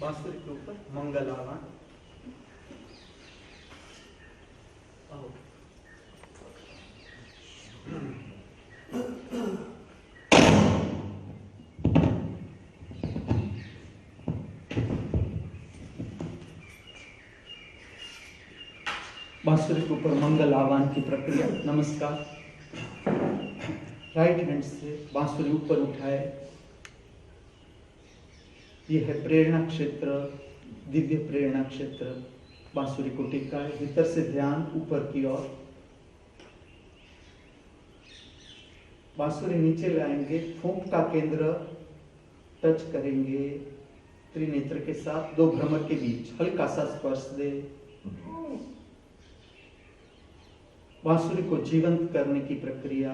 बांसुरी के ऊपर मंगल आवाहन। बांसुरी के ऊपर मंगल आह्वान की प्रक्रिया। नमस्कार। राइट हैंड से बांसुरी ऊपर उठाए। यह है प्रेरणा क्षेत्र, दिव्य प्रेरणा क्षेत्र। बांसुरी को टिकाए, भीतर से ध्यान ऊपर की ओर। बांसुरी नीचे लाएंगे, फूंक का केंद्र टच करेंगे त्रिनेत्र के साथ, दो भ्रमर के बीच हल्का सा स्पर्श दे। बांसुरी को जीवंत करने की प्रक्रिया।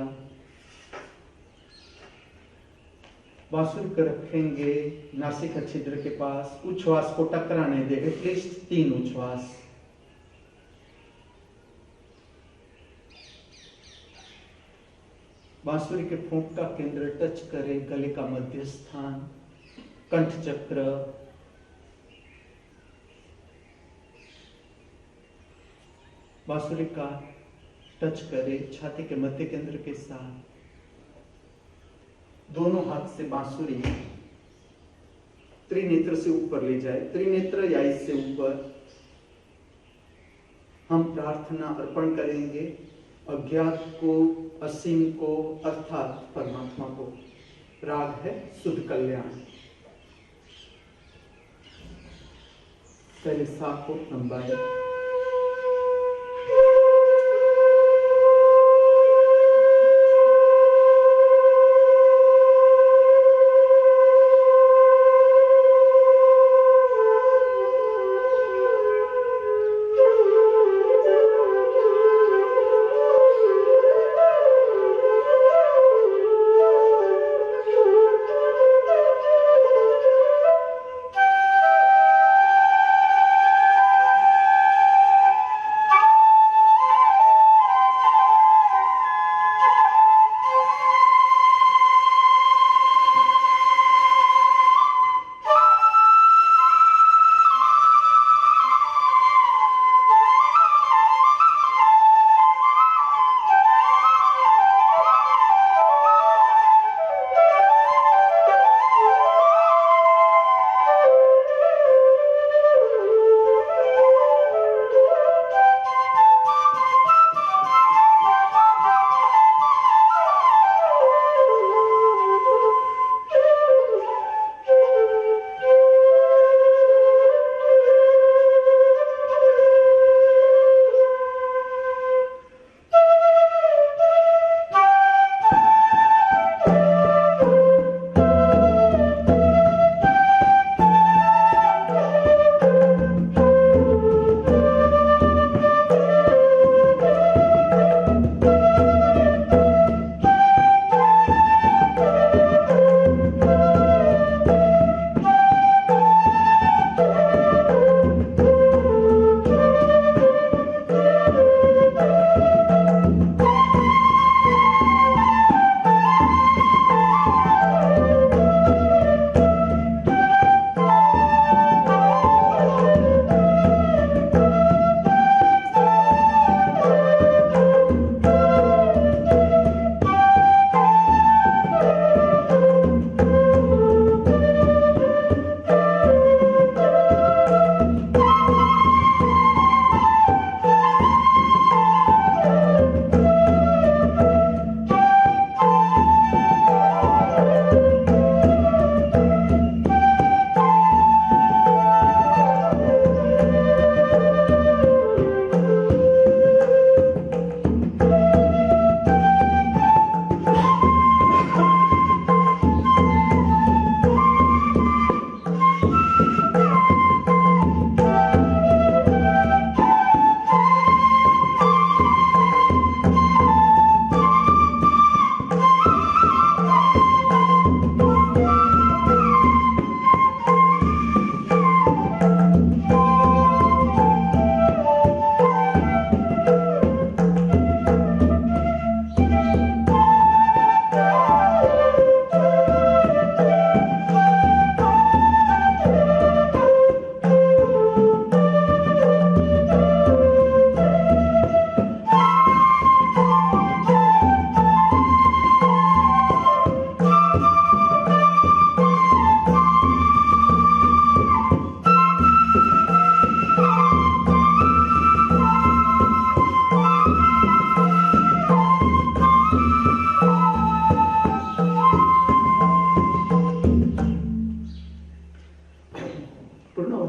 बांसुरी को रखेंगे नासिका छिद्र के पास, उच्छ्वास को टकराने दे, एटलीस्ट 3 उच्छ्वास। बांसुरी के फूंक का केंद्र टच करे गले का मध्य स्थान, कंठ चक्र। बांसुरी का टच करे छाती के मध्य केंद्र के साथ। दोनों हाथ से बांसुरी त्रिनेत्र से ऊपर ले जाए, त्रिनेत्र या इससे ऊपर। हम प्रार्थना अर्पण करेंगे अज्ञात को, असीम को, अर्थात परमात्मा को। राग है शुद्ध कल्याण। पहले सा को लंबाए।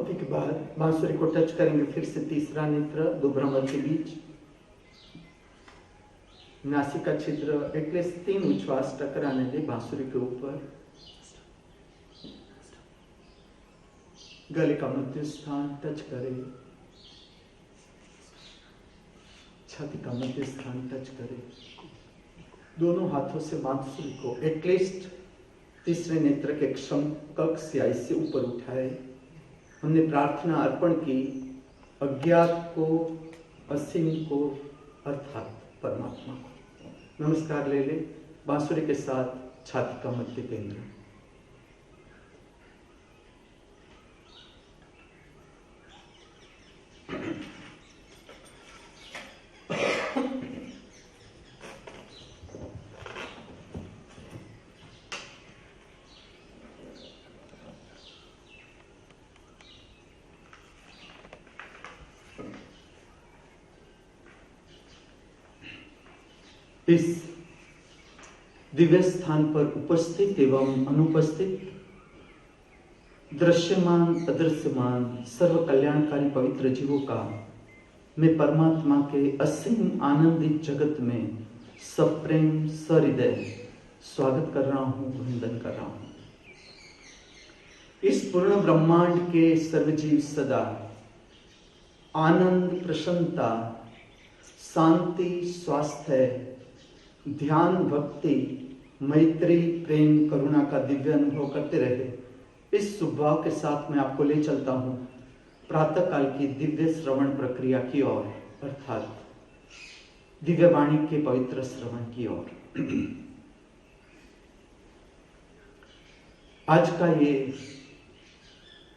समाप्ति के बाद बांसुरी को टच करेंगे फिर से तीसरा नेत्र दो भ्रमर के बीच, नासिका छिद्र एटलीस्ट 3 उच्छ्वास टकराने दे बांसुरी के ऊपर। गले का मध्य स्थान टच करे, छाती का मध्य स्थान टच करे। दोनों हाथों से बांसुरी को एटलीस्ट तीसरे नेत्र के कक्ष या इससे ऊपर उठाए। हमने प्रार्थना अर्पण की अज्ञात को, असीम को अर्थात परमात्मा को। नमस्कार ले ले बांसुरी के साथ छाती का मध्य केंद्र। इस दिव्य स्थान पर उपस्थित एवं अनुपस्थित, दृश्यमान अदृश्यमान सर्व कल्याणकारी पवित्र जीवों का मैं परमात्मा के असीम आनंदित जगत में सप्रेम सहृदय स्वागत कर रहा हूं, वंदन कर रहा हूं। इस पूर्ण ब्रह्मांड के सर्वजीव सदा आनंद, प्रसन्नता, शांति, स्वास्थ्य, ध्यान, भक्ति, मैत्री, प्रेम, करुणा का दिव्य अनुभव करते रहे। इस शुभभाव के साथ मैं आपको ले चलता हूं प्रातः काल की दिव्य श्रवण प्रक्रिया की ओर, अर्थात दिव्य वाणी के पवित्र श्रवण की ओर। आज का ये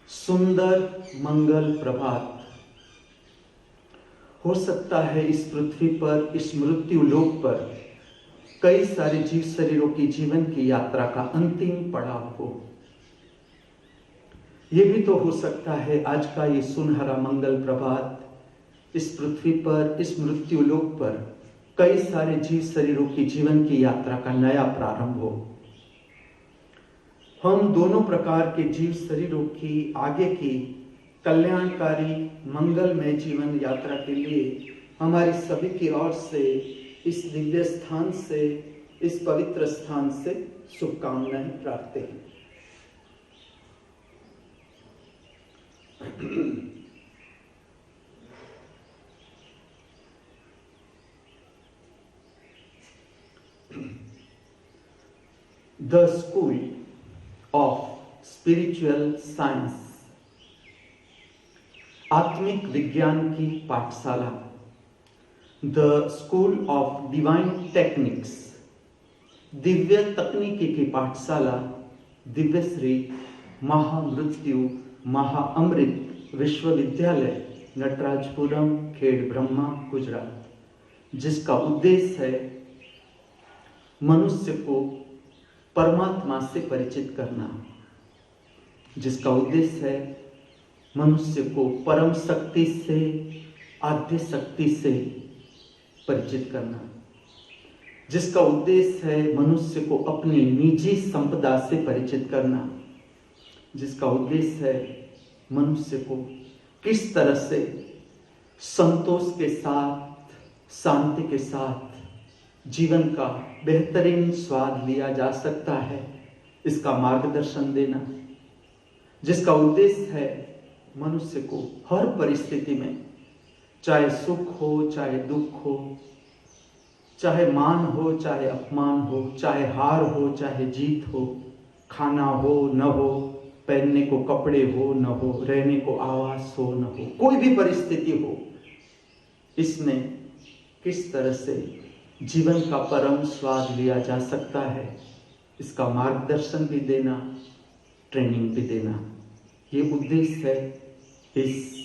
सुंदर मंगल प्रभात हो सकता है इस पृथ्वी पर, इस मृत्यु लोक पर कई सारे जीव शरीरों की जीवन की यात्रा का अंतिम पड़ाव हो। यह भी तो हो सकता है आज का ये सुनहरा मंगल प्रभात इस पृथ्वी पर, इस मृत्यु लोक पर कई सारे जीव शरीरों की जीवन की यात्रा का नया प्रारंभ हो। हम दोनों प्रकार के जीव शरीरों की आगे की कल्याणकारी मंगलमय जीवन यात्रा के लिए हमारी सभी की ओर से, इस दिव्य स्थान से, इस पवित्र स्थान से शुभकामनाएं प्रार्थना हैं। The School of Spiritual Science, आत्मिक विज्ञान की पाठशाला, the school of divine techniques, Divya तकनीकी की पाठशाला, दिव्य श्री महामृत्यु महाअमृत विश्वविद्यालय, नटराजपुरम, खेड़ ब्रह्मा, गुजरात, जिसका उद्देश्य है मनुष्य को परमात्मा से परिचित करना, जिसका उद्देश्य है मनुष्य को परम शक्ति से, आद्य शक्ति से परिचित करना, जिसका उद्देश्य है मनुष्य को अपनी निजी संपदा से परिचित करना, जिसका उद्देश्य है मनुष्य को किस तरह से संतोष के साथ, शांति के साथ जीवन का बेहतरीन स्वाद लिया जा सकता है, इसका मार्गदर्शन देना, जिसका उद्देश्य है मनुष्य को हर परिस्थिति में, चाहे सुख हो, चाहे दुख हो, चाहे मान हो, चाहे अपमान हो, चाहे हार हो, चाहे जीत हो, खाना हो न हो, पहनने को कपड़े हो न हो, रहने को आवास हो न हो, कोई भी परिस्थिति हो, इसमें किस तरह से जीवन का परम स्वाद लिया जा सकता है, इसका मार्गदर्शन भी देना, ट्रेनिंग भी देना, ये उद्देश्य है इस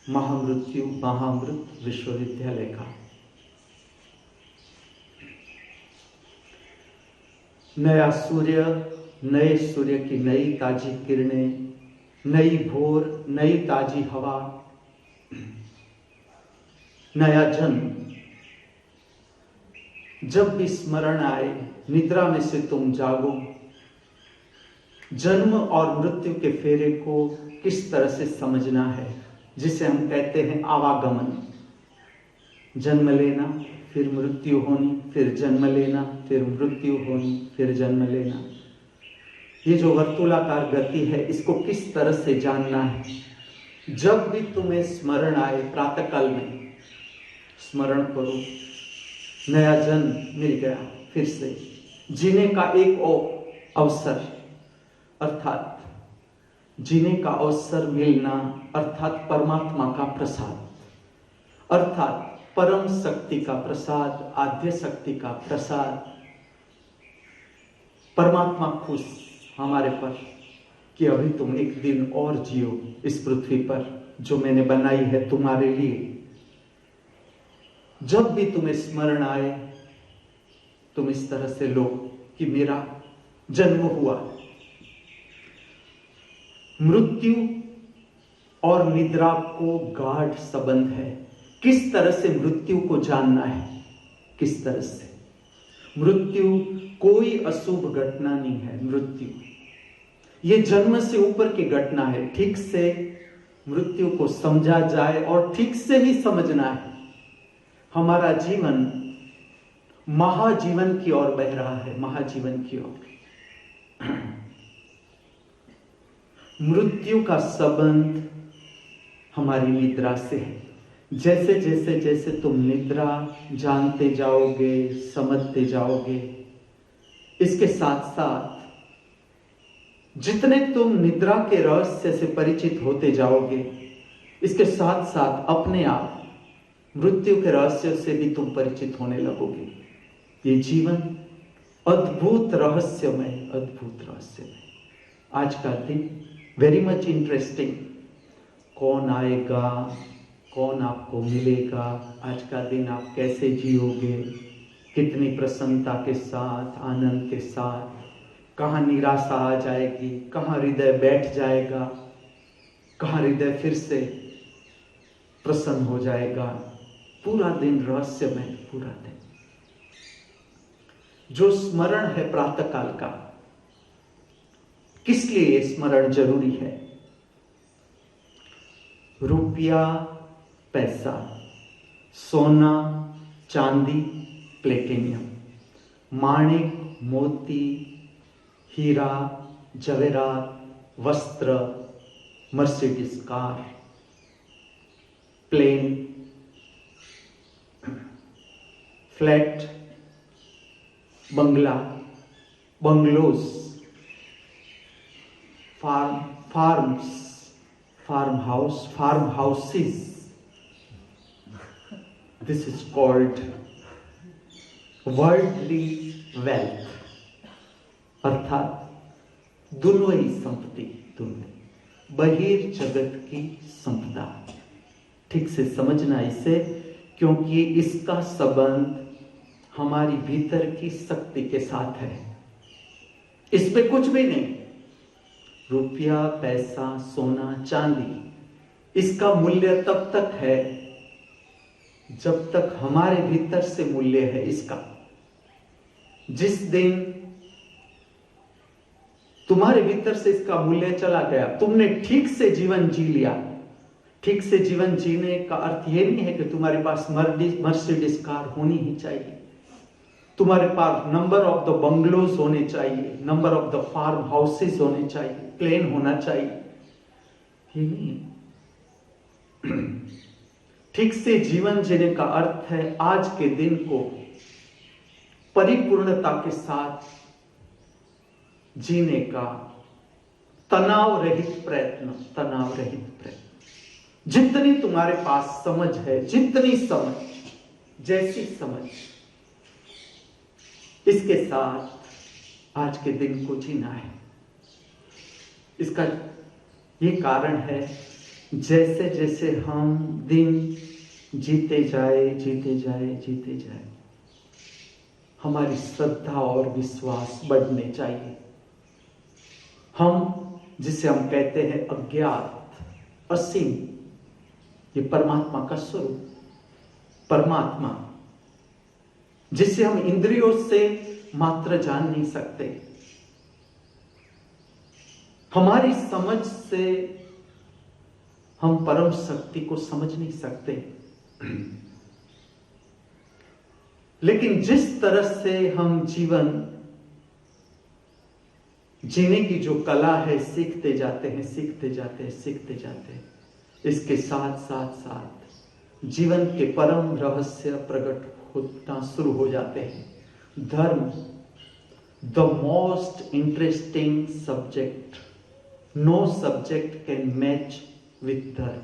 महामृत्यु महाअमृत विश्वविद्यालय का। नया सूर्य, नए सूर्य की नई ताजी किरणें, नई भोर, नई ताजी हवा, नया जन्म। जब भी स्मरण आए, निद्रा में से तुम जागो, जन्म और मृत्यु के फेरे को किस तरह से समझना है, जिसे हम कहते हैं आवागमन। जन्म लेना, फिर मृत्यु होनी, फिर जन्म लेना, फिर मृत्यु होनी, फिर जन्म लेना। ये जो वर्तुलाकार गति है, इसको किस तरह से जानना है। जब भी तुम्हें स्मरण आए, प्रातःकाल में स्मरण करो, नया जन्म मिल गया, फिर से जीने का एक अवसर, अर्थात जीने का अवसर मिलना, अर्थात परमात्मा का प्रसाद, अर्थात परम शक्ति का प्रसाद, आद्य शक्ति का प्रसाद। परमात्मा खुश हमारे पर कि अभी तुम एक दिन और जियो इस पृथ्वी पर, जो मैंने बनाई है तुम्हारे लिए। जब भी तुम्हें स्मरण आए, तुम इस तरह से लो कि मेरा जन्म हुआ। मृत्यु और निद्रा को गाढ़ संबंध है। किस तरह से मृत्यु को जानना है, किस तरह से। मृत्यु कोई अशुभ घटना नहीं है। मृत्यु ये जन्म से ऊपर की घटना है। ठीक से मृत्यु को समझा जाए और ठीक से ही समझना है। हमारा जीवन महाजीवन की ओर बह रहा है, महाजीवन की ओर। मृत्यु का संबंध हमारी निद्रा से है। जैसे जैसे जैसे तुम निद्रा जानते जाओगे, समझते जाओगे, इसके साथ साथ जितने तुम निद्रा के रहस्य से परिचित होते जाओगे, इसके साथ साथ अपने आप मृत्यु के रहस्य से भी तुम परिचित होने लगोगे। ये जीवन अद्भुत रहस्यमय, अद्भुत रहस्यमय। आज का दिन वेरी मच इंटरेस्टिंग। कौन आएगा, कौन आपको मिलेगा, आज का दिन आप कैसे जियोगे, कितनी प्रसन्नता के साथ, आनंद के साथ, कहाँ निराशा आ जाएगी, कहाँ हृदय बैठ जाएगा, कहाँ हृदय फिर से प्रसन्न हो जाएगा। पूरा दिन रहस्यमय, पूरा दिन। जो स्मरण है प्रातःकाल का, किस लिए स्मरण जरूरी है? रुपया, पैसा, सोना, चांदी, प्लेटिनियम, माणिक, मोती, हीरा, जवेरात, वस्त्र, मर्सिडीज कार, प्लेन, फ्लैट, बंगला, bungalows, farms, farm house, farm houses. This is called worldly wealth. अर्थात दुन्वयी संपत्ति, बहिर जगत की संपदा। ठीक से समझना इसे, क्योंकि इसका संबंध हमारी भीतर की शक्ति के साथ है। इस पे कुछ भी नहीं। रुपया, पैसा, सोना, चांदी, इसका मूल्य तब तक है जब तक हमारे भीतर से मूल्य है इसका। जिस दिन तुम्हारे भीतर से इसका मूल्य चला गया, तुमने ठीक से जीवन जी लिया। ठीक से जीवन जीने का अर्थ यह नहीं है कि तुम्हारे पास मर्सिडीज कार होनी ही चाहिए, तुम्हारे पास नंबर ऑफ द बंगलोज होने चाहिए, number of the farm houses होने चाहिए, प्लेन होना चाहिए। ये नहीं। ठीक से जीवन जीने का अर्थ है आज के दिन को परिपूर्णता के साथ जीने का तनाव रहित प्रयत्न, तनाव रहित प्रयत्न। जितनी तुम्हारे पास समझ है, जितनी समझ, जैसी समझ, इसके साथ आज के दिन को जीना है। इसका ये कारण है, जैसे जैसे हम दिन जीते जाए, जीते जाए, जीते जाए, हमारी श्रद्धा और विश्वास बढ़ने चाहिए। हम जिसे हम कहते हैं अज्ञात, असीम, ये परमात्मा का स्वरूप, परमात्मा जिसे हम इंद्रियों से मात्र जान नहीं सकते, हमारी समझ से हम परम शक्ति को समझ नहीं सकते, लेकिन जिस तरह से हम जीवन जीने की जो कला है सीखते जाते हैं, इसके साथ साथ जीवन के परम रहस्य प्रकट होना शुरू हो जाते हैं। Dharma, the most interesting subject, no subject can match with dharma.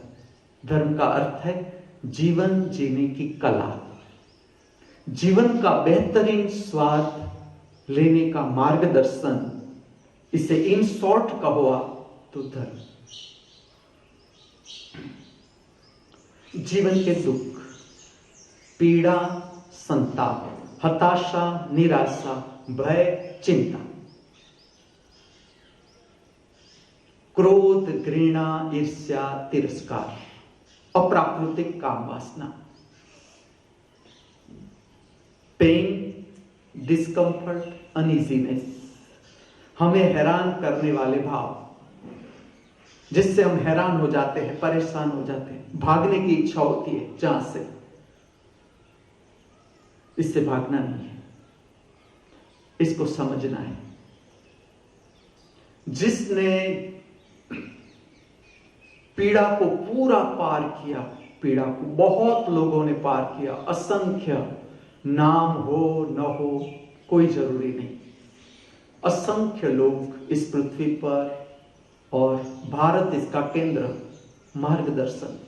धर्म का अर्थ है जीवन जीने की कला, जीवन का बेहतरीन स्वाद लेने का मार्गदर्शन। इसे इन शॉर्ट कहो तो धर्म। जीवन के दुख, पीड़ा, संताप, हताशा, निराशा, भय, चिंता, क्रोध, घृणा, ईर्ष्या, तिरस्कार, अप्राकृतिक काम वासना, पेन, डिस्कंफर्ट, अनइजीनेस, हमें हैरान करने वाले भाव, जिससे हम हैरान हो जाते हैं, परेशान हो जाते हैं, भागने की इच्छा होती है जहां से। इससे भागना नहीं है, इसको समझना है। जिसने पीड़ा को पूरा पार किया, पीड़ा को बहुत लोगों ने पार किया, असंख्य, नाम हो न हो कोई जरूरी नहीं, असंख्य लोग इस पृथ्वी पर, और भारत इसका केंद्र, मार्गदर्शन।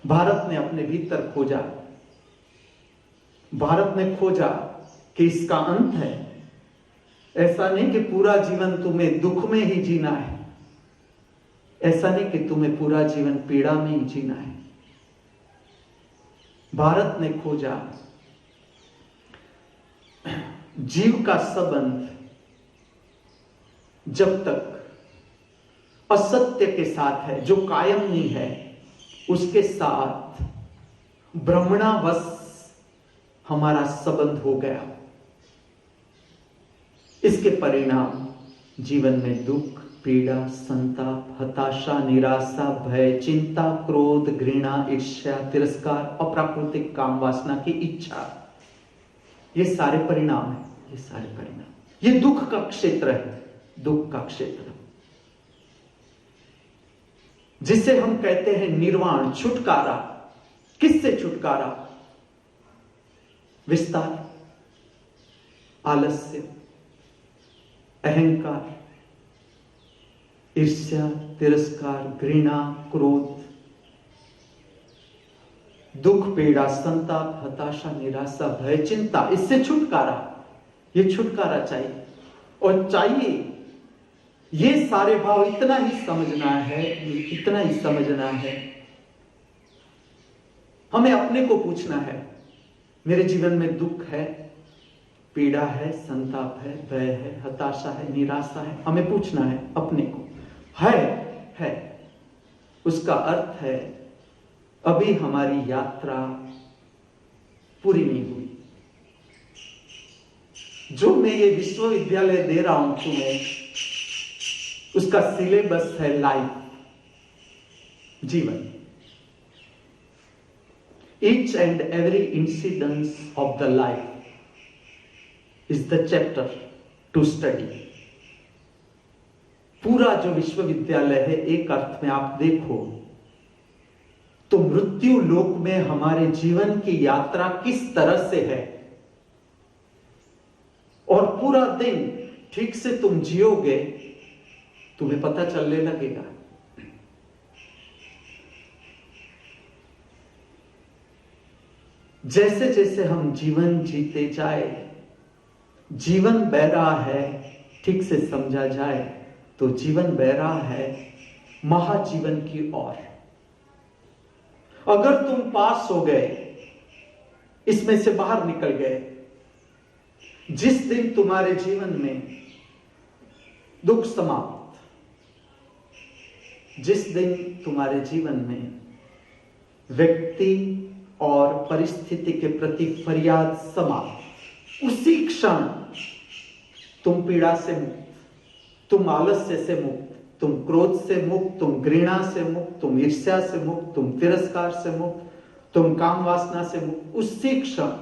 भारत ने अपने भीतर खोजा, भारत ने खोजा कि इसका अंत है। ऐसा नहीं कि पूरा जीवन तुम्हें दुख में ही जीना है, ऐसा नहीं कि तुम्हें पूरा जीवन पीड़ा में ही जीना है। भारत ने खोजा जीव का संबंध जब तक असत्य के साथ है, जो कायम नहीं है, उसके साथ भ्रमणावश हमारा संबंध हो गया। इसके परिणाम जीवन में दुख, पीड़ा, संताप, हताशा, निराशा, भय, चिंता, क्रोध, घृणा, ईर्ष्या, तिरस्कार, अप्राकृतिक काम वासना की इच्छा, ये सारे परिणाम है। ये सारे परिणाम, ये दुख का क्षेत्र है, दुख का क्षेत्र, जिसे हम कहते हैं निर्वाण, छुटकारा। किससे छुटकारा? विस्तार, आलस्य, अहंकार, ईर्ष्या, तिरस्कार, घृणा, क्रोध, दुख, पीड़ा, संताप, हताशा, निराशा, भय, चिंता, इससे छुटकारा। ये छुटकारा चाहिए, और चाहिए ये सारे भाव इतना ही समझना है, इतना ही समझना है। हमें अपने को पूछना है, मेरे जीवन में दुख है, पीड़ा है, संताप है, भय है, हताशा है, निराशा है। हमें पूछना है अपने को, है। उसका अर्थ है अभी हमारी यात्रा पूरी नहीं हुई। जो मैं ये विश्वविद्यालय दे रहा हूं तुम्हें, उसका सिलेबस है लाइफ, जीवन। Each and every incidence of the life is the chapter to study. पूरा जो विश्वविद्यालय है, एक अर्थ में आप देखो तो मृत्यु लोक में हमारे जीवन की यात्रा किस तरह से है, और पूरा दिन ठीक से तुम जियोगे, तुम्हें पता चलने लगेगा। जैसे जैसे हम जीवन जीते जाए, जीवन बह रहा है, ठीक से समझा जाए तो जीवन बह रहा है महाजीवन की ओर। अगर तुम पास हो गए, इसमें से बाहर निकल गए, जिस दिन तुम्हारे जीवन में दुख समाप्त, जिस दिन तुम्हारे जीवन में व्यक्ति और परिस्थिति के प्रति फरियाद समाप्त, उसी क्षण तुम पीड़ा से मुक्त, तुम आलस्य से मुक्त, तुम क्रोध से मुक्त, तुम घृणा से मुक्त, तुम ईर्ष्या से मुक्त, तुम तिरस्कार से मुक्त, तुम काम वासना से मुक्त, उसी क्षण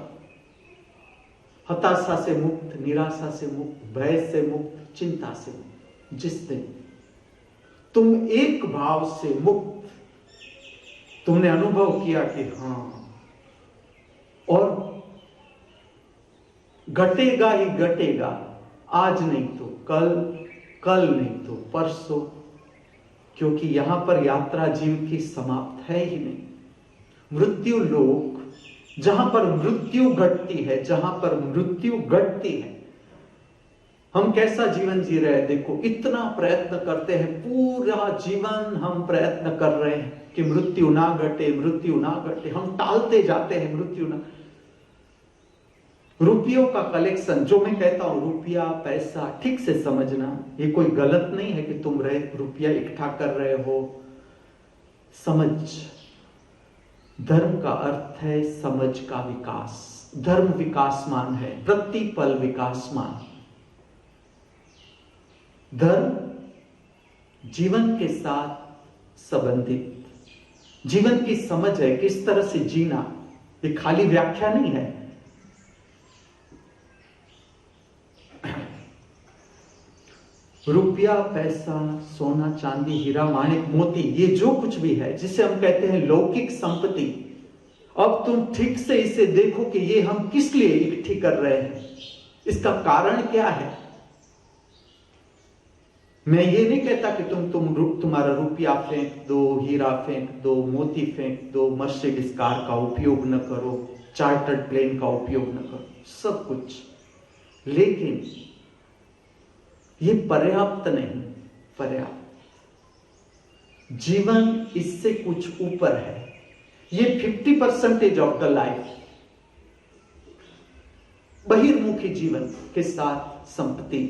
हताशा से मुक्त, निराशा से मुक्त, भय से मुक्त, चिंता से मुक्त, जिस दिन तुम एक भाव से मुक्त, तुमने अनुभव किया कि हाँ, और घटेगा ही घटेगा, आज नहीं तो कल, कल नहीं तो परसों, क्योंकि यहां पर यात्रा जीव की समाप्त है ही नहीं। मृत्यु लोक, जहां पर मृत्यु घटती है, जहां पर मृत्यु घटती है, हम कैसा जीवन जी रहे हैं। देखो, इतना प्रयत्न करते हैं, पूरा जीवन हम प्रयत्न कर रहे हैं कि मृत्यु ना घटे, मृत्यु ना घटे, हम टालते जाते हैं मृत्यु ना। रुपयों का कलेक्शन, जो मैं कहता हूं रुपया पैसा, ठीक से समझना, ये कोई गलत नहीं है कि तुम रुपया इकट्ठा कर रहे हो। समझ, धर्म का अर्थ है समझ का विकास। धर्म विकासमान है, प्रतिपल विकासमान। धर्म जीवन के साथ संबंधित, जीवन की समझ है, किस तरह से जीना। ये खाली व्याख्या नहीं है। रुपया पैसा सोना चांदी हीरा माणिक मोती, ये जो कुछ भी है जिसे हम कहते हैं लौकिक संपत्ति, अब तुम ठीक से इसे देखो कि ये हम किस लिए इकट्ठी कर रहे हैं, इसका कारण क्या है। मैं ये नहीं कहता कि तुम्हारा रुपया फेंक दो, हीरा फेंक दो, मोती फेंक दो, मर्सिडीज कार का उपयोग न करो, चार्टर्ड प्लेन का उपयोग न करो, सब कुछ, लेकिन ये पर्याप्त नहीं। पर्याप्त जीवन इससे कुछ ऊपर है। ये 50% ऑफ द लाइफ, बहिर्मुखी जीवन के साथ संपत्ति,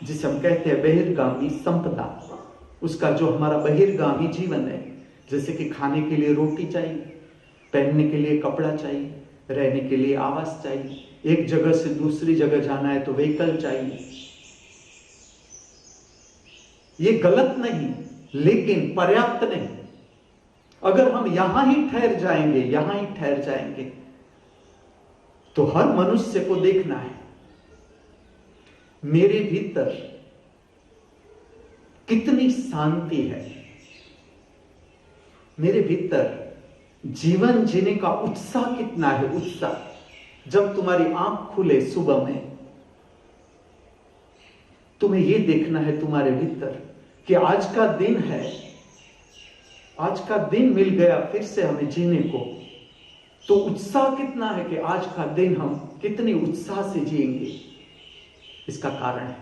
जिसे हम कहते हैं बहिर्गामी संपदा, उसका जो हमारा बहिर्गामी जीवन है, जैसे कि खाने के लिए रोटी चाहिए, पहनने के लिए कपड़ा चाहिए, रहने के लिए आवास चाहिए, एक जगह से दूसरी जगह जाना है तो व्हीकल चाहिए। ये गलत नहीं, लेकिन पर्याप्त नहीं। अगर हम यहां ही ठहर जाएंगे, तो हर मनुष्य को देखना है मेरे भीतर कितनी शांति है, मेरे भीतर जीवन जीने का उत्साह कितना है। उत्साह, जब तुम्हारी आंख खुले सुबह में, तुम्हें यह देखना है तुम्हारे भीतर कि आज का दिन है, आज का दिन मिल गया फिर से हमें जीने को, तो उत्साह कितना है कि आज का दिन हम कितने उत्साह से जिएंगे। इसका कारण है,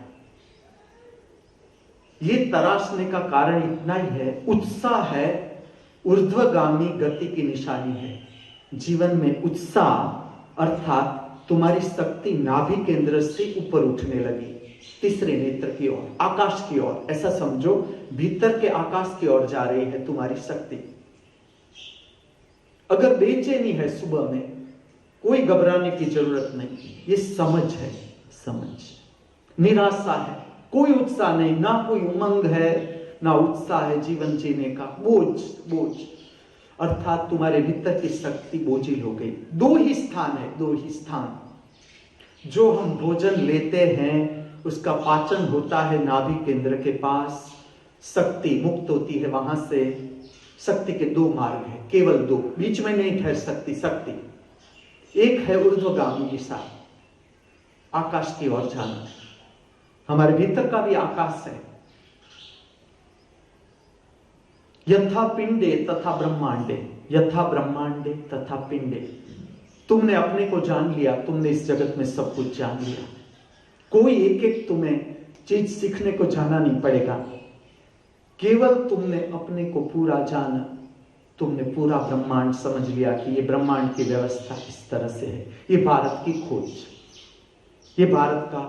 ये तराशने का कारण इतना ही है। उत्साह है ऊर्ध्वगामी गति की निशानी है। जीवन में उत्साह अर्थात तुम्हारी शक्ति नाभि केंद्र से ऊपर उठने लगी, तीसरे नेत्र की ओर, आकाश की ओर। ऐसा समझो, भीतर के आकाश की ओर जा रही है तुम्हारी शक्ति। अगर बेचैनी है सुबह में, कोई घबराने की जरूरत नहीं, ये समझ है, समझ। निराशा है, कोई उत्साह नहीं, ना कोई उमंग है, ना उत्साह है जीवन जीने का, बोझ, अर्थात तुम्हारे भीतर की शक्ति बोझिल हो गई। दो ही स्थान है, दो ही स्थान। जो हम भोजन लेते हैं उसका पाचन होता है नाभि केंद्र के पास, शक्ति मुक्त होती है वहां से। शक्ति के दो मार्ग है, केवल दो, बीच में नहीं ठहर सकती शक्ति। एक है ऊर्ध्वगामी दिशा, आकाश की ओर जाना। हमारे भीतर का भी आकाश है। यथा पिंडे तथा ब्रह्मांडे, यथा ब्रह्मांडे तथा पिंडे। तुमने अपने को जान लिया, तुमने इस जगत में सब कुछ जान लिया। कोई एक एक तुम्हें चीज सीखने को जाना नहीं पड़ेगा, केवल तुमने अपने को पूरा जाना। तुमने पूरा ब्रह्मांड समझ लिया कि ये ब्रह्मांड की व्यवस्था इस तरह से है। ये भारत की खोज, ये भारत का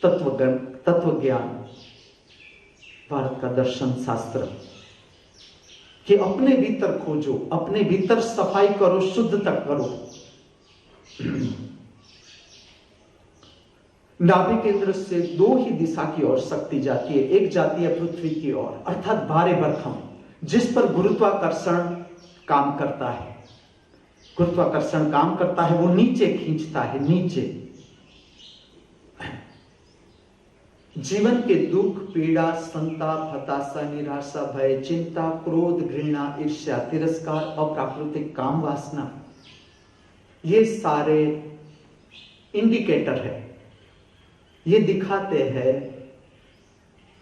तत्व ज्ञान, भारत का दर्शन शास्त्र, कि अपने भीतर खोजो, अपने भीतर सफाई करो, शुद्ध तक करो। नाभि केंद्र से दो ही दिशा की ओर शक्ति जाती है। एक जाती है पृथ्वी की ओर, अर्थात भारे भरकम, जिस पर गुरुत्वाकर्षण काम करता है। गुरुत्वाकर्षण काम करता है, वो नीचे खींचता है, नीचे। जीवन के दुख, पीड़ा, संताप, हताशा, निराशा, भय, चिंता, क्रोध, घृणा, ईर्ष्या, तिरस्कार, अप्राकृतिक काम वासना, ये सारे इंडिकेटर है। ये दिखाते हैं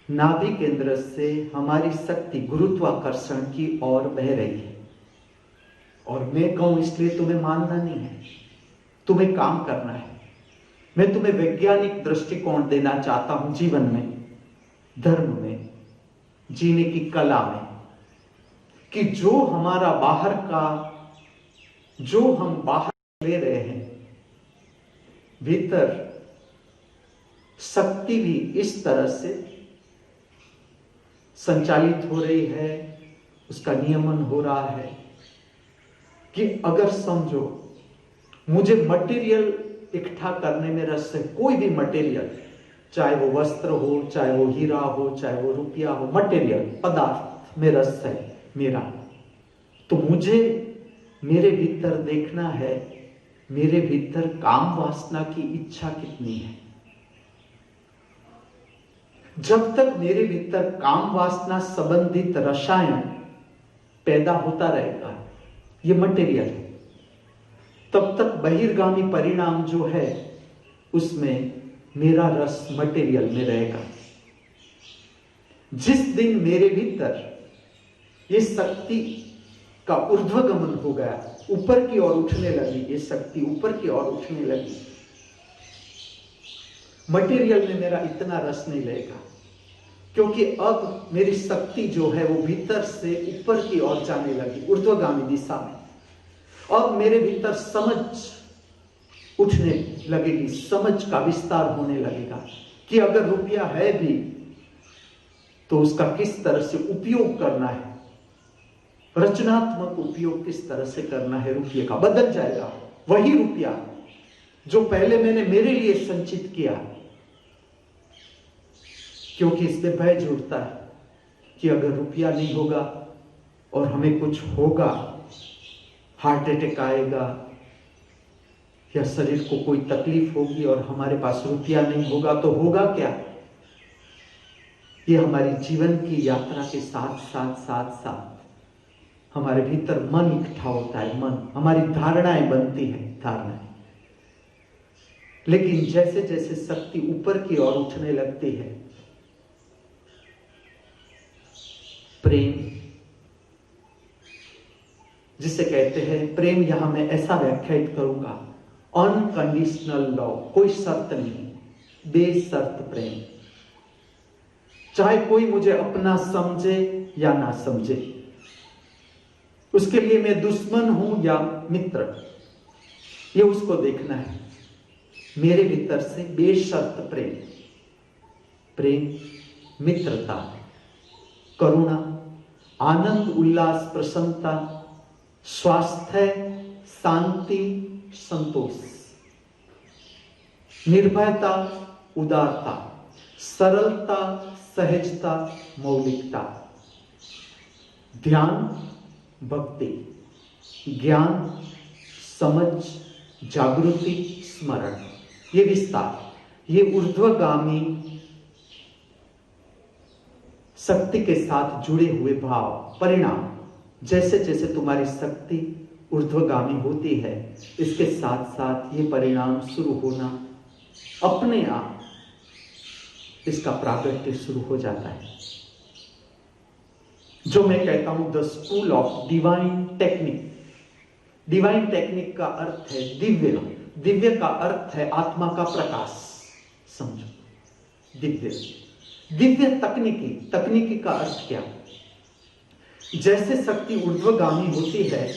नाभि केंद्र से हमारी शक्ति गुरुत्वाकर्षण की ओर बह रही है। और मैं कहूं इसलिए तुम्हें मानना नहीं है, तुम्हें काम करना है। मैं तुम्हें वैज्ञानिक दृष्टिकोण देना चाहता हूं जीवन में, धर्म में, जीने की कला में, कि जो हमारा बाहर का, जो हम बाहर ले रहे हैं, भीतर शक्ति भी इस तरह से संचालित हो रही है, उसका नियमन हो रहा है कि अगर समझो मुझे मटेरियल इकट्ठा करने में रस है, कोई भी मटेरियल, चाहे वो वस्त्र हो, चाहे वो हीरा हो, चाहे वो रुपया हो, मटेरियल पदार्थ में रस है मेरा, तो मुझे मेरे भीतर देखना है, मेरे भीतर काम वासना की इच्छा कितनी है। जब तक मेरे भीतर काम वासना संबंधित रसायन पैदा होता रहेगा, ये मटेरियल है, तब तक बहिर्गामी परिणाम जो है उसमें मेरा रस मटेरियल में रहेगा। जिस दिन मेरे भीतर ये शक्ति का ऊर्ध्वगमन हो गया, ऊपर की ओर उठने लगी, ये शक्ति ऊपर की ओर उठने लगी, मटेरियल में मेरा इतना रस नहीं रहेगा, क्योंकि अब मेरी शक्ति जो है वो भीतर से ऊपर की ओर जाने लगी, ऊर्ध्वगामी दिशा में। अब मेरे भीतर समझ उठने लगेगी, समझ का विस्तार होने लगेगा कि अगर रुपया है भी तो उसका किस तरह से उपयोग करना है, रचनात्मक उपयोग किस तरह से करना है। रुपये का बदल जाएगा वही रुपया जो पहले मैंने मेरे लिए संचित किया, क्योंकि इसमें भय जुड़ता है कि अगर रुपया नहीं होगा और हमें कुछ होगा, हार्ट अटैक आएगा या शरीर को कोई तकलीफ होगी और हमारे पास रुपया नहीं होगा तो होगा क्या। ये हमारी जीवन की यात्रा के साथ साथ साथ साथ हमारे भीतर मन इकट्ठा होता है, मन, हमारी धारणाएं बनती है, धारणाएं। लेकिन जैसे जैसे शक्ति ऊपर की ओर उठने लगती है, प्रेम जिसे कहते हैं, प्रेम यहां मैं ऐसा व्याख्यायित करूंगा, अनकंडीशनल लव, कोई शर्त नहीं, बेशर्त प्रेम। चाहे कोई मुझे अपना समझे या ना समझे, उसके लिए मैं दुश्मन हूं या मित्र, ये उसको देखना है। मेरे भीतर से बेशर्त प्रेम, प्रेम, मित्रता, करुणा, आनंद, उल्लास, प्रसन्नता, स्वास्थ्य, शांति, संतोष, निर्भयता, उदारता, सरलता, सहजता, मौलिकता, ध्यान, भक्ति, ज्ञान, समझ, जागृति, स्मरण, ये विस्तार, ये ऊर्ध्वगामी शक्ति के साथ जुड़े हुए भाव, परिणाम। जैसे जैसे तुम्हारी शक्ति ऊर्ध्वगामी होती है, इसके साथ साथ ये परिणाम शुरू होना अपने आप, इसका प्रागट्य शुरू हो जाता है। जो मैं कहता हूं the school of divine technique. Divine technique का अर्थ है दिव्य, दिव्य का अर्थ है आत्मा का प्रकाश, समझो, दिव्य, दिव्य तकनीकी, तकनीकी का अर्थ क्या। जैसे शक्ति ऊर्ध्वगामी होती है,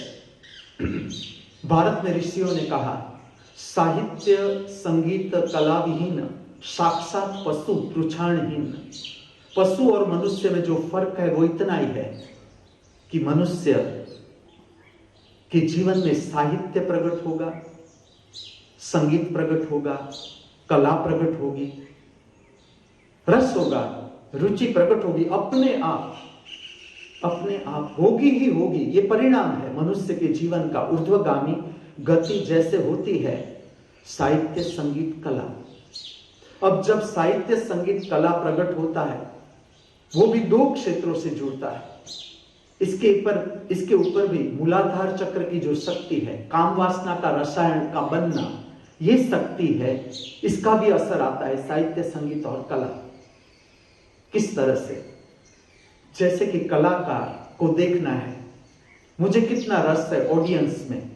भारत में ऋषियों ने कहा, साहित्य संगीत कला विहीन साक्षात पशु पृछाणहीन। पशु और मनुष्य में जो फर्क है वो इतना ही है कि मनुष्य के जीवन में साहित्य प्रकट होगा, संगीत प्रकट होगा, कला प्रकट होगी, रस होगा, रुचि प्रकट होगी, अपने आप होगी ही होगी। ये परिणाम है मनुष्य के जीवन का। ऊर्ध्वगामी गति जैसे होती है साहित्य, संगीत, कला। अब जब साहित्य, संगीत, कला प्रकट होता है, वो भी दो क्षेत्रों से जुड़ता है। इसके ऊपर भी मूलाधार चक्र की जो शक्ति है, काम वासना का रसायन का बनना, ये शक्ति है, इसका भी असर आता है साहित्य, संगीत और कला। किस तरह से? जैसे कि कलाकार को देखना है, मुझे कितना रस है ऑडियंस में,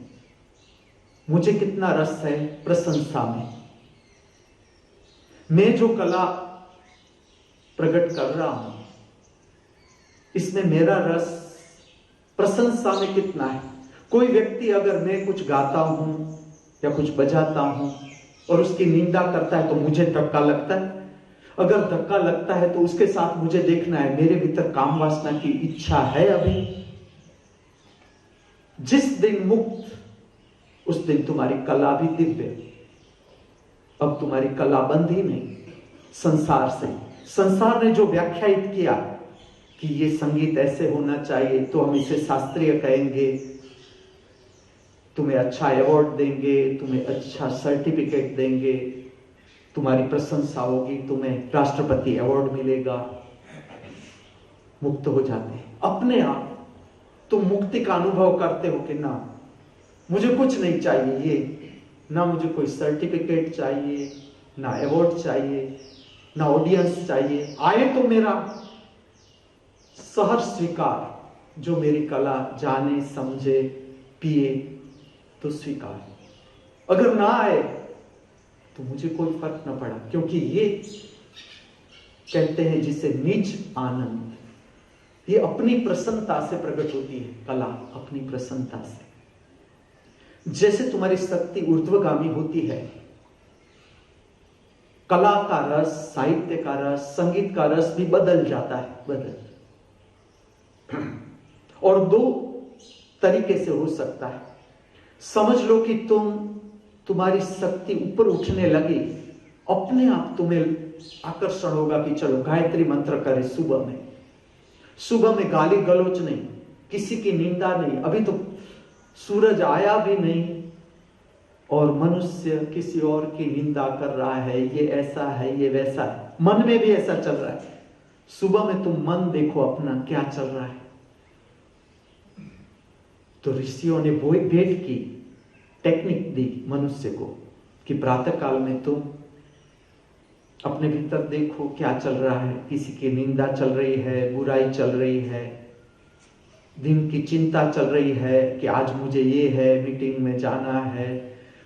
मुझे कितना रस है प्रशंसा में। मैं जो कला प्रकट कर रहा हूं, इसमें मेरा रस प्रशंसा में कितना है। कोई व्यक्ति अगर मैं कुछ गाता हूं या कुछ बजाता हूं और उसकी निंदा करता है तो मुझे धक्का लगता है। अगर धक्का लगता है तो उसके साथ मुझे देखना है मेरे भीतर काम वासना की इच्छा है अभी। जिस दिन मुक्त, उस दिन तुम्हारी कला भी दिव्य। अब तुम्हारी कला बंद ही नहीं संसार से। संसार ने जो व्याख्यायित किया कि ये संगीत ऐसे होना चाहिए तो हम इसे शास्त्रीय कहेंगे, तुम्हें अच्छा अवार्ड देंगे, तुम्हें अच्छा सर्टिफिकेट देंगे, तुम्हारी प्रशंसा होगी, तुम्हें राष्ट्रपति अवार्ड मिलेगा, मुक्त हो जाते हैं अपने आप। तुम मुक्ति का अनुभव करते हो कि ना मुझे कुछ नहीं चाहिए, ये ना मुझे कोई सर्टिफिकेट चाहिए, ना अवार्ड चाहिए, ना ऑडियंस चाहिए, आए तो मेरा सहर्ष स्वीकार। जो मेरी कला जाने, समझे, पिए तो स्वीकार। अगर ना आए तो मुझे कोई फर्क ना पड़ा, क्योंकि ये कहते हैं जिसे निज आनंद, ये अपनी प्रसन्नता से प्रकट होती है कला, अपनी प्रसन्नता से। जैसे तुम्हारी शक्ति ऊर्ध्वगामी होती है, कला का रस, साहित्य का रस, संगीत का रस भी बदल जाता है, बदल। और दो तरीके से हो सकता है। समझ लो कि तुम्हारी शक्ति ऊपर उठने लगी, अपने आप तुम्हें आकर्षण होगा कि चलो गायत्री मंत्र करें सुबह में गाली गलौच नहीं, किसी की निंदा नहीं। अभी तो सूरज आया भी नहीं और मनुष्य किसी और की निंदा कर रहा है, ये ऐसा है, ये वैसा है, मन में भी ऐसा चल रहा है। सुबह में तुम मन देखो अपना क्या चल रहा है। तो ऋषियों ने वो भेंट की टेक्निक दी मनुष्य को कि प्रातः काल में तुम अपने भीतर देखो क्या चल रहा है। किसी की निंदा चल रही है, बुराई चल रही है, दिन की चिंता चल रही है कि आज मुझे ये है, मीटिंग में जाना है,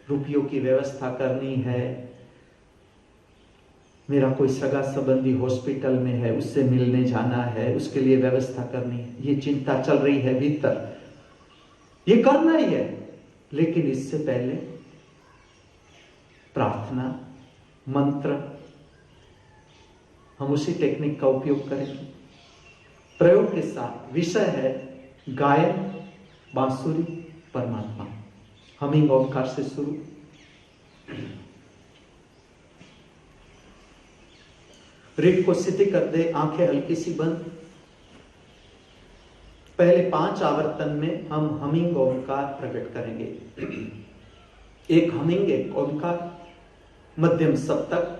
रुपयों की व्यवस्था करनी है, मेरा कोई सगा संबंधी हॉस्पिटल में है, उससे मिलने जाना है, उसके लिए व्यवस्था करनी है, ये चिंता चल रही है भीतर। ये करना ही है, लेकिन इससे पहले प्रार्थना, मंत्र, हम उसी टेक्निक का उपयोग करेंगे। प्रयोग के साथ विषय है गायन, बांसुरी, परमात्मा। हमिंग ओंकार से शुरू। रीढ़ को सीधी कर दे, आंखें हल्की सी बंद। पहले 5 आवर्तन में हम हमिंग ओंकार प्रकट करेंगे। एक हमिंग, एक ओंकार, मध्यम सप्तक।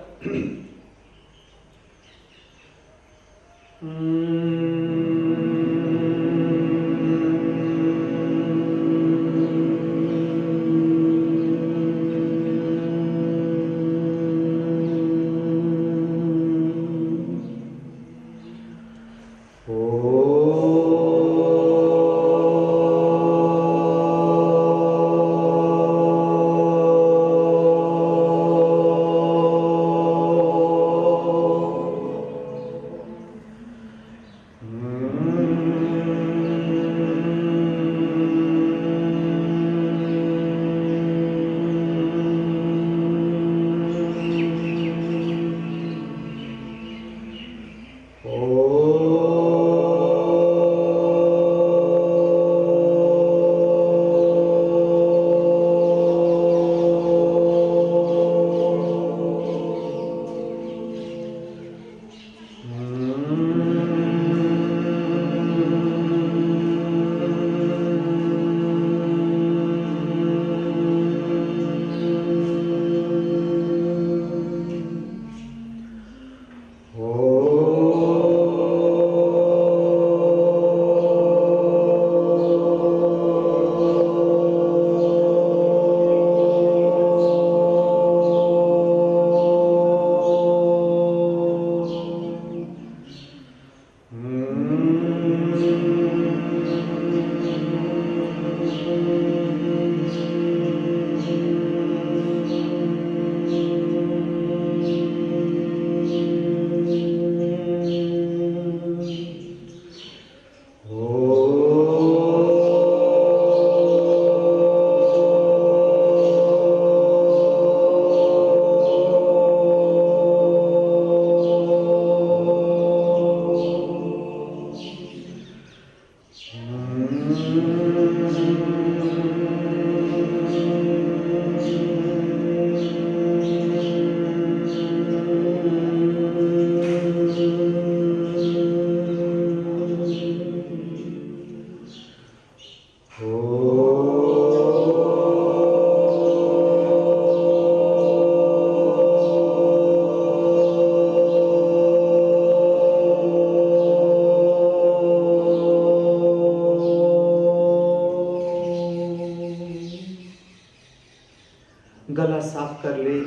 साफ कर ले,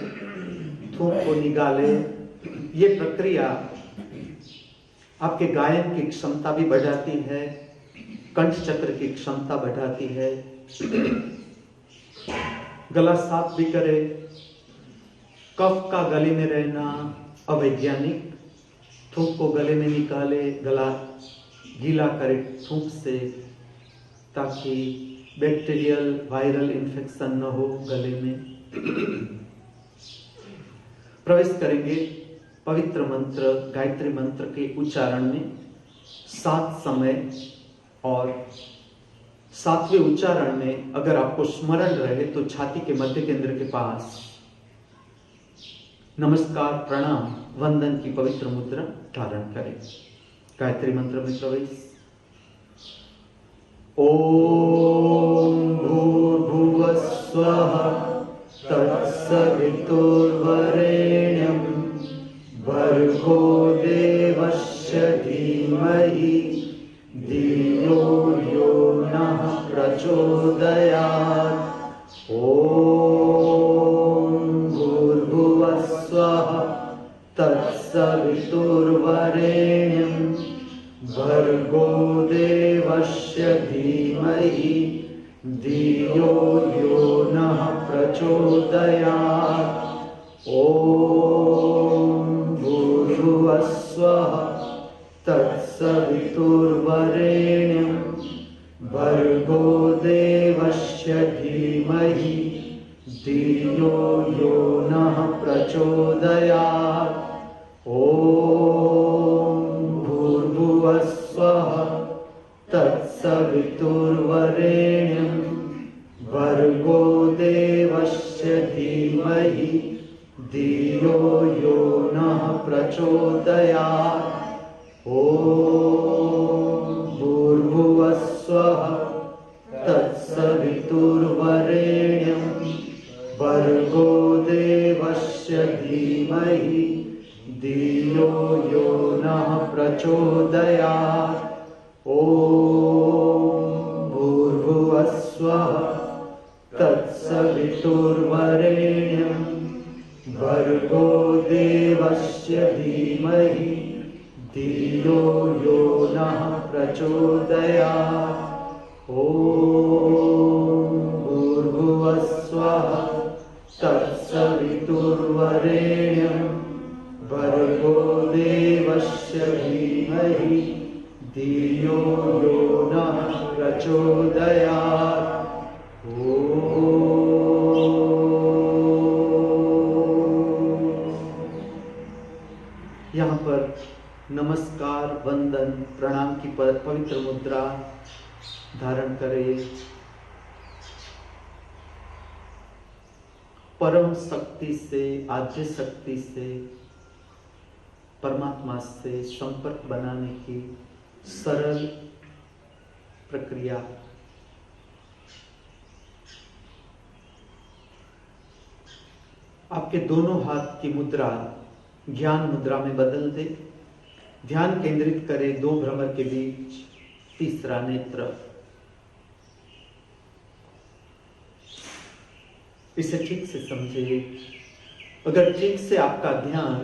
थूक को निकाले। ये प्रक्रिया आपके गायन की क्षमता भी बढ़ाती है, कंठ चक्र की क्षमता बढ़ाती है, गला साफ भी करे। कफ का गले में रहना अवैज्ञानिक, थूक को गले में निकाले, गला गीला करे थूक से, ताकि बैक्टीरियल वायरल इन्फेक्शन न हो गले में। प्रवेश करेंगे पवित्र मंत्र गायत्री मंत्र के उच्चारण में 7 समय, और 7वें उच्चारण में अगर आपको स्मरण रहे तो छाती के मध्य केंद्र के पास नमस्कार, प्रणाम, वंदन की पवित्र मुद्रा धारण करें। गायत्री मंत्र में प्रवेश। ओम भूर्भुवः स्वः तत्सवितुर्वरेण्यं भर्गो देवस्य धीमहि धियो यो नः प्रचोदयात्। ओम भूर्भुवः स्वः तत्सवितुर्वरेण्यं भर्गो देवस्य धीमहि धियो यो नः प्रचोदयात्। ओम भूर्भुवः स्वः तत्सवितुर्वरेण्यं भर्गो देवस्य धीमहि धियो यो नः प्रचोदयात्। ओम भूर्भुवः स्वः तत्सवितुर्वरेण्यं भर्गो देवस्य धीमहि धियो यो नः प्रचोदयात्। ओम भूर्भुवः स्वः तत्सवितुर्वरेण्यं भर्गो देवस्य धीमहि धियो यो नः प्रचोदयात्। ओम भूर्भुवः स्वः तत्सवितुर्वरेण्यं भर्गो देवस्य धीमहि धियो यो नः प्रचोदयात्। ओम भूर्भुवः स्वः तत्सवितुर्वरेण्यं भर्गो देवस्य धीमहि धियो यो नः प्रचोदयात्। यहाँ पर नमस्कार, वंदन, प्रणाम की पवित्र मुद्रा धारण करें। परम शक्ति से, आद्य शक्ति से, परमात्मा से संपर्क बनाने की सरल प्रक्रिया। आपके दोनों हाथ की मुद्रा ज्ञान मुद्रा में बदल दे। ध्यान केंद्रित करें 2 भ्रमर के बीच, तीसरा नेत्र। इसे ठीक से समझिए। अगर ठीक से आपका ध्यान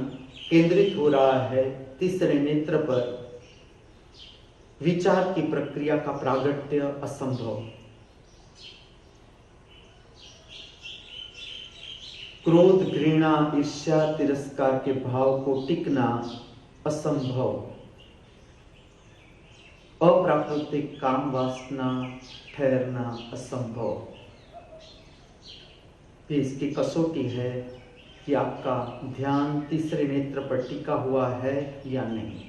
केंद्रित हो रहा है तीसरे नेत्र पर, विचार की प्रक्रिया का प्रागट्य असंभव। क्रोध, घृणा, ईर्ष्या, तिरस्कार के भाव को टिकना असंभव। अप्राकृतिक काम वासना ठहरना असंभव। ये इसकी कसौटी है कि आपका ध्यान तीसरे नेत्र पर टिका हुआ है या नहीं।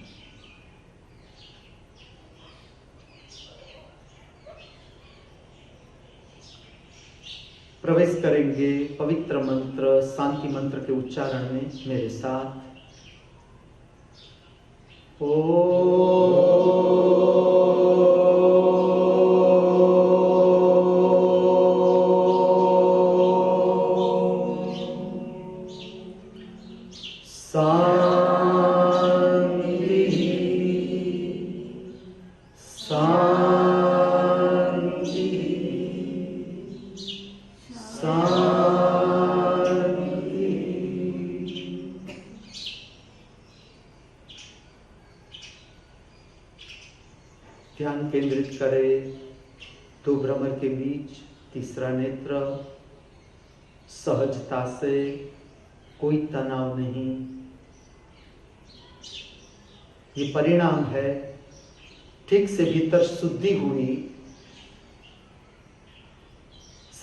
प्रवेश करेंगे पवित्र मंत्र शांति मंत्र के उच्चारण में मेरे साथ। शांति ध्यान केंद्रित करें दो भ्रमर के बीच, तीसरा नेत्र, सहजता से, कोई तनाव नहीं। ये परिणाम है ठीक से भीतर शुद्धि हुई,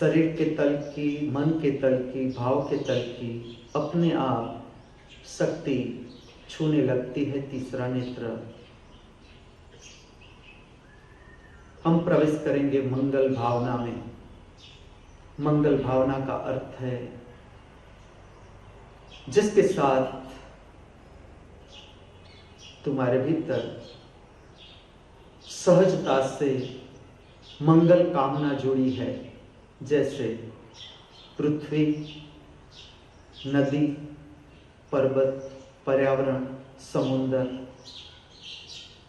शरीर के तल की, मन के तल की, भाव के तल की अपने आप शक्ति छूने लगती है। तीसरा नेत्र। हम प्रवेश करेंगे मंगल भावना में। मंगल भावना का अर्थ है जिसके साथ तुम्हारे भीतर सहजता से मंगल कामना जुड़ी है, जैसे पृथ्वी, नदी, पर्वत, पर्यावरण, समुद्र,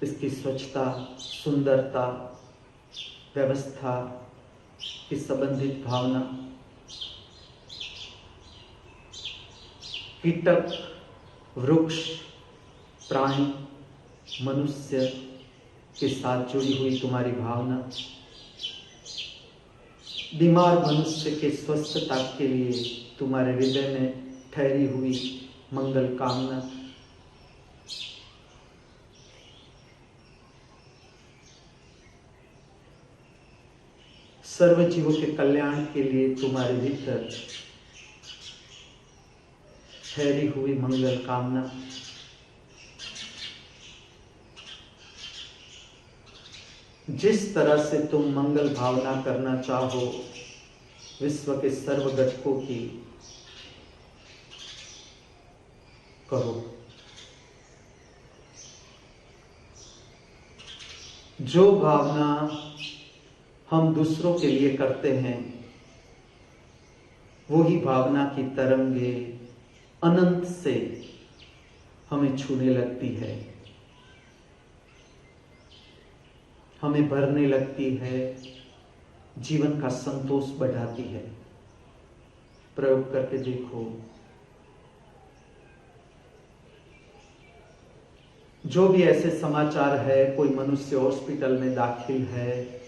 इसकी स्वच्छता, सुंदरता, व्यवस्था की संबंधित भावना, कीटक, वृक्ष, प्राणी, मनुष्य के साथ जुड़ी हुई तुम्हारी भावना, बीमार मनुष्य के स्वस्थता के लिए तुम्हारे हृदय में ठहरी हुई मंगल कामना, सर्व जीवों के कल्याण के लिए तुम्हारे भीतर ठहरी हुई मंगल कामना, जिस तरह से तुम मंगल भावना करना चाहो विश्व के सर्व घटकों की, करो। जो भावना हम दूसरों के लिए करते हैं वही भावना की तरंगे अनंत से हमें छूने लगती है, हमें भरने लगती है, जीवन का संतोष बढ़ाती है। प्रयोग करके देखो। जो भी ऐसे समाचार है, कोई मनुष्य हॉस्पिटल में दाखिल है,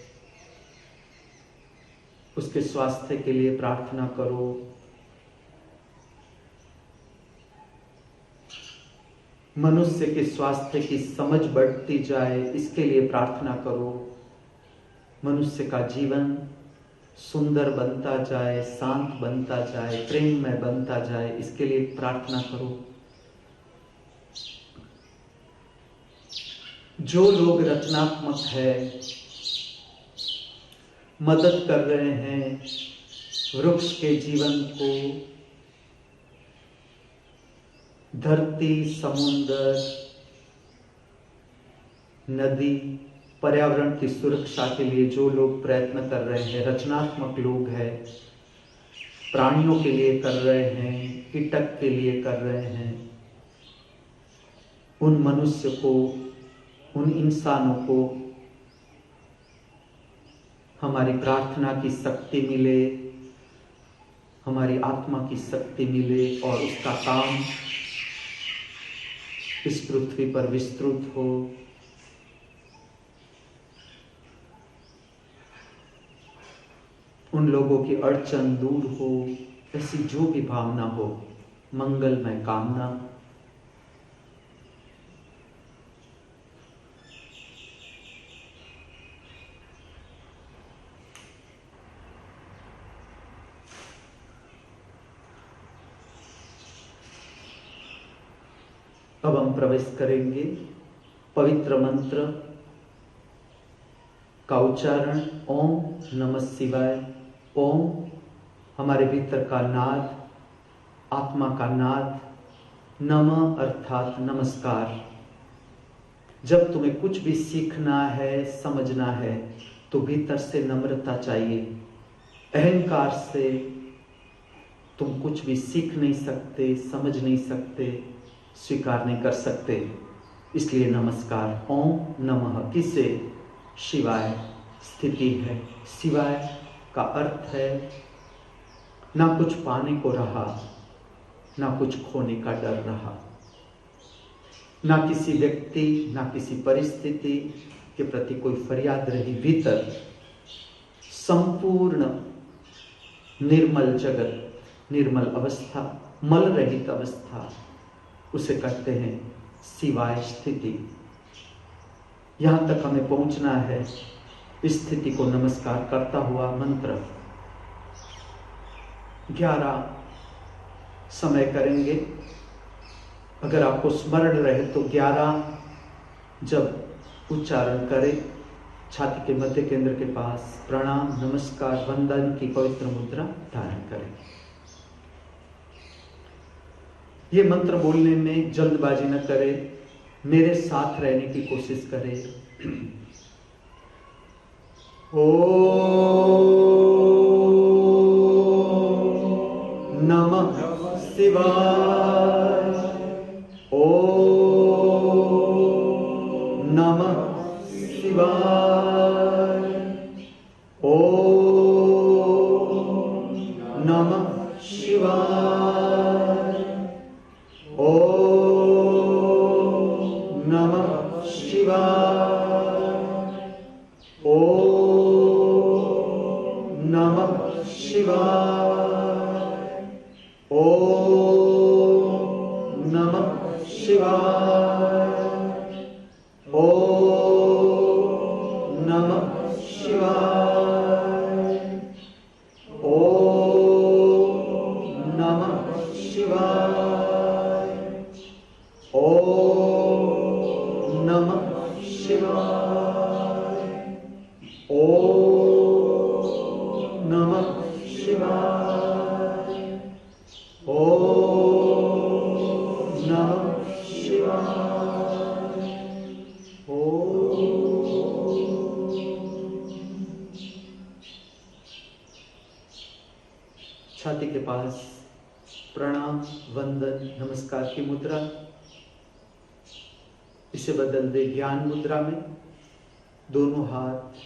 उसके स्वास्थ्य के लिए प्रार्थना करो। मनुष्य के स्वास्थ्य की समझ बढ़ती जाए, इसके लिए प्रार्थना करो। मनुष्य का जीवन सुंदर बनता जाए, शांत बनता जाए, प्रेममय बनता जाए, इसके लिए प्रार्थना करो। जो लोग रचनात्मक है, मदद कर रहे हैं वृक्ष के जीवन को, धरती, समुद्र, नदी, पर्यावरण की सुरक्षा के लिए जो लोग प्रयत्न कर रहे हैं, रचनात्मक लोग हैं, प्राणियों के लिए कर रहे हैं, कीटक के लिए कर रहे हैं, उन मनुष्य को, उन इंसानों को हमारी प्रार्थना की शक्ति मिले, हमारी आत्मा की शक्ति मिले और उसका काम इस पृथ्वी पर विस्तृत हो। उन लोगों की अड़चन दूर हो, ऐसी जो भी भावना हो, मंगलमय कामना। अब हम प्रवेश करेंगे पवित्र मंत्र का उच्चारण। ओम नमः शिवाय। ओम हमारे भीतर का नाद, आत्मा का नाद। नमः अर्थात नमस्कार। जब तुम्हें कुछ भी सीखना है, समझना है, तो भीतर से नम्रता चाहिए। अहंकार से तुम कुछ भी सीख नहीं सकते, समझ नहीं सकते, स्वीकार नहीं कर सकते। इसलिए नमस्कार। ओम नमः किसे? शिवाय स्थिति है। शिवाय का अर्थ है ना कुछ पाने को रहा, ना कुछ खोने का डर रहा, ना किसी व्यक्ति, ना किसी परिस्थिति, के प्रति कोई फरियाद रही भीतर, संपूर्ण निर्मल जगत, निर्मल अवस्था, मल रहित अवस्था, उसे कहते हैं शिवाय स्थिति। यहां तक हमें पहुंचना है। स्थिति को नमस्कार करता हुआ मंत्र 11 समय करेंगे। अगर आपको स्मरण रहे तो 11 जब उच्चारण करें, छाती के मध्य केंद्र के पास प्रणाम, नमस्कार, वंदन की पवित्र मुद्रा धारण करें। ये मंत्र बोलने में जल्दबाजी न करें, मेरे साथ रहने की कोशिश करें। ओम नमः शिवाय, ओम नमः शिवाय, ओम नमः शिवाय, ओम नमः शिवाय, ओम नमः शिवाय, ओम नमः शिवाय, ओम नमः शिवाय, ओम नमः शिवाय, ओम नमः शिवाय, ओम नमः शिवाय, ओम नमः शिवाय, ओम। छाती के पास प्रणाम, वंदन, नमस्कार की मुद्रा, इसे बदल दे ज्ञान मुद्रा में। दोनों हाथ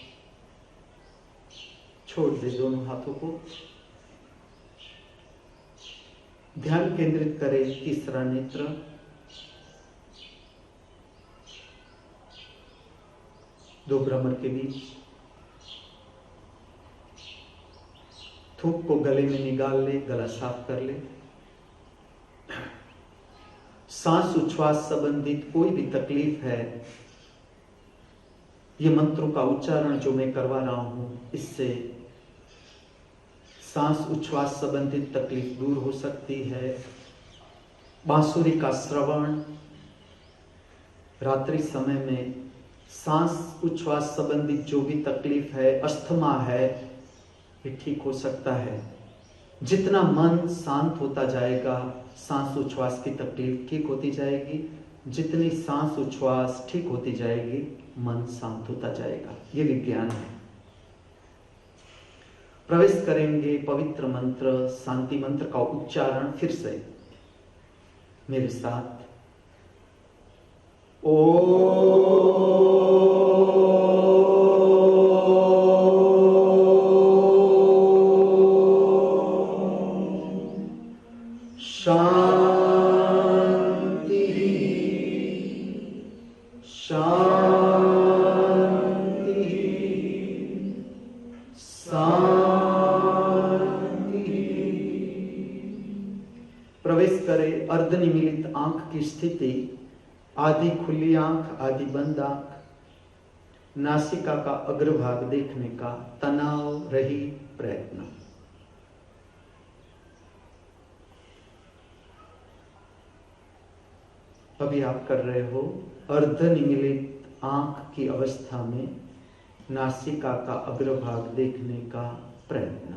छोड़ दे, दोनों हाथों को ध्यान केंद्रित करे तीसरा नेत्र। दो भ्रमर के बीच थूक को गले में निकाल ले, गला साफ कर ले। सांस उच्छ्वास संबंधित कोई भी तकलीफ है, ये मंत्रों का उच्चारण जो मैं करवा रहा हूं, इससे सांस उच्छ्वास संबंधित तकलीफ दूर हो सकती है। बांसुरी का श्रवण रात्रि समय में सांस उच्छ्वास संबंधित जो भी तकलीफ है, अस्थमा है, ये ठीक हो सकता है। जितना मन शांत होता जाएगा, सांस उच्छ्वास की तकलीफ ठीक होती जाएगी। जितनी सांस उच्छ्वास ठीक होती जाएगी, मन शांत होता जाएगा। ये विज्ञान है। प्रवेश करेंगे पवित्र मंत्र, शांति मंत्र का उच्चारण फिर से मेरे साथ। शांति शांति शांति। प्रवेश करें अर्धनिमीलित आंख की स्थिति, आधी खुली आंख, आधी बंद आंख, नासिका का अग्रभाग देखने का तनाव रहित प्रयत्न। अभी आप कर रहे हो अर्धनिमीलित आंख की अवस्था में नासिका का अग्रभाग देखने का प्रयत्न।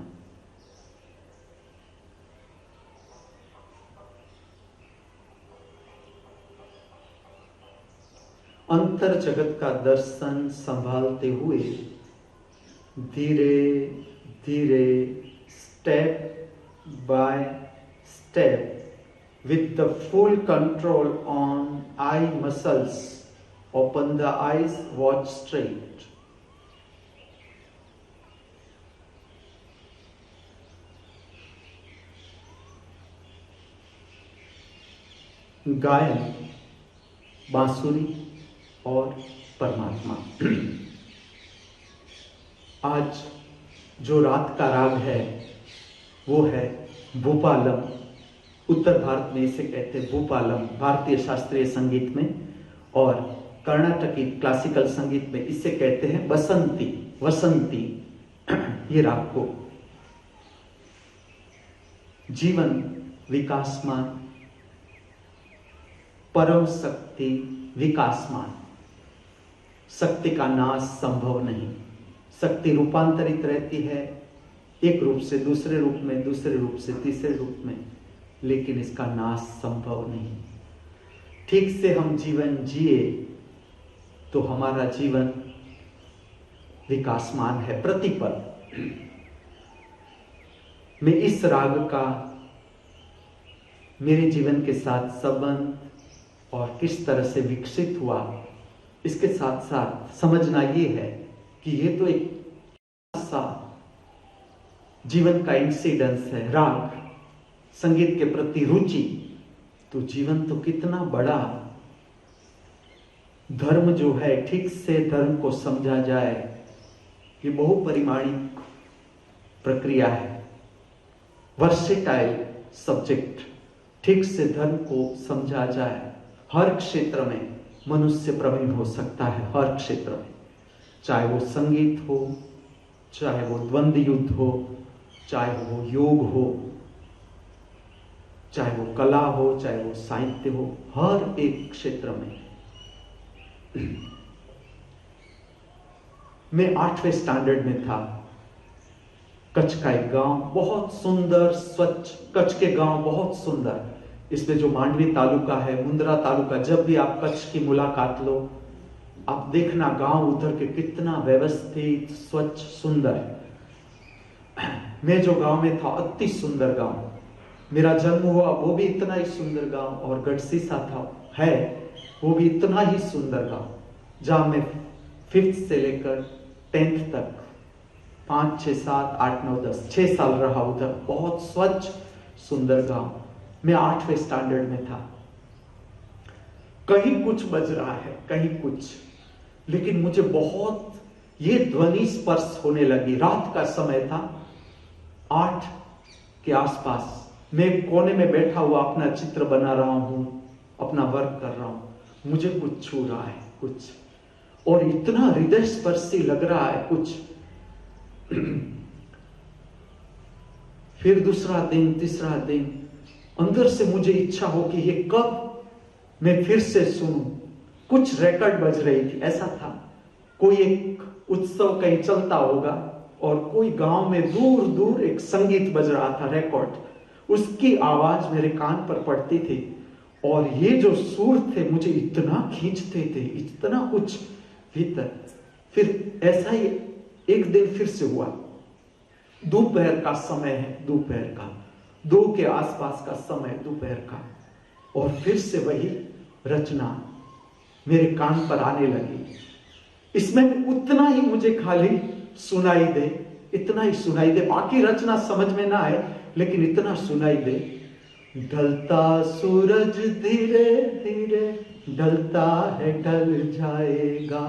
अंतर जगत का दर्शन संभालते हुए धीरे धीरे, step by step, with the full control on eye muscles, open the eyes, watch straight. गायन, बांसुरी और परमात्मा। आज जो रात का राग है वो है भूपालम। उत्तर भारत में इसे कहते हैं भूपालम भारतीय शास्त्रीय संगीत में, और कर्नाटकी क्लासिकल संगीत में इसे कहते हैं बसंती, वसंती। ये राग को जीवन विकासमान, परम शक्ति विकासमान। शक्ति का नाश संभव नहीं। शक्ति रूपांतरित रहती है, एक रूप से दूसरे रूप में, दूसरे रूप से तीसरे रूप में, लेकिन इसका नाश संभव नहीं। ठीक से हम जीवन जिए तो हमारा जीवन विकासमान है प्रतिपल। मैं इस राग का मेरे जीवन के साथ संबंध और किस तरह से विकसित हुआ, इसके साथ साथ समझना ये है कि ये तो एक सा जीवन का इंसिडेंस है। राग, संगीत के प्रति रुचि, तो जीवन तो कितना बड़ा। धर्म जो है, ठीक से धर्म को समझा जाए, ये बहुपरिमाणिक प्रक्रिया है, वर्सेटाइल सब्जेक्ट। ठीक से धर्म को समझा जाए, हर क्षेत्र में मनुष्य प्रवीण हो सकता है, हर क्षेत्र में, चाहे वो संगीत हो, चाहे वो द्वंद्व युद्ध हो, चाहे वो योग हो, चाहे वो कला हो, चाहे वो साहित्य हो, हर एक क्षेत्र में। मैं 8वें स्टैंडर्ड में था। कच्छ का एक गांव, बहुत सुंदर स्वच्छ कच्छ के गांव, बहुत सुंदर। इसमें जो मांडवी तालुका है, मुंद्रा तालुका, जब भी आप कच्छ की मुलाकात लो, आप देखना गांव उधर के कितना व्यवस्थित, स्वच्छ, सुंदर। मैं जो गांव में था, अति सुंदर गांव। मेरा जन्म हुआ वो भी इतना ही सुंदर गांव, और गढ़सीसा था है वो भी इतना ही सुंदर गांव, जहां मैं 5th से लेकर 10th तक 5, 6, 7, 8, 9, 10 6 साल रहा उधर। बहुत स्वच्छ सुंदर गांव। मैं 8वें स्टैंडर्ड में था। कहीं कुछ बज रहा है, कहीं कुछ, लेकिन मुझे बहुत ये ध्वनि स्पर्श होने लगी। रात का समय था, 8 के आसपास। मैं कोने में बैठा हुआ अपना चित्र बना रहा हूं, अपना वर्क कर रहा हूं। मुझे कुछ छू रहा है, कुछ, और इतना हृदय स्पर्शी लग रहा है कुछ। फिर दूसरा दिन, तीसरा दिन, अंदर से मुझे इच्छा हो कि ये कब मैं फिर से सुनूं। कुछ रिकॉर्ड बज रही थी, ऐसा था कोई एक उत्सव कहीं चलता होगा, और कोई गांव में दूर दूर एक संगीत बज रहा था, रिकॉर्ड। उसकी आवाज मेरे कान पर पड़ती थी, और ये जो सुर थे मुझे इतना खींचते थे, इतना कुछ भीतर। फिर ऐसा ही एक दिन फिर से हुआ। दोपहर का समय है, दोपहर का 2 के आसपास का समय, दोपहर का, और फिर से वही रचना मेरे कान पर आने लगी। इसमें उतना ही मुझे खाली सुनाई दे, इतना ही सुनाई दे, बाकी रचना समझ में ना आए, लेकिन इतना सुनाई दे। ढलता सूरज धीरे धीरे ढलता है, ढल जाएगा।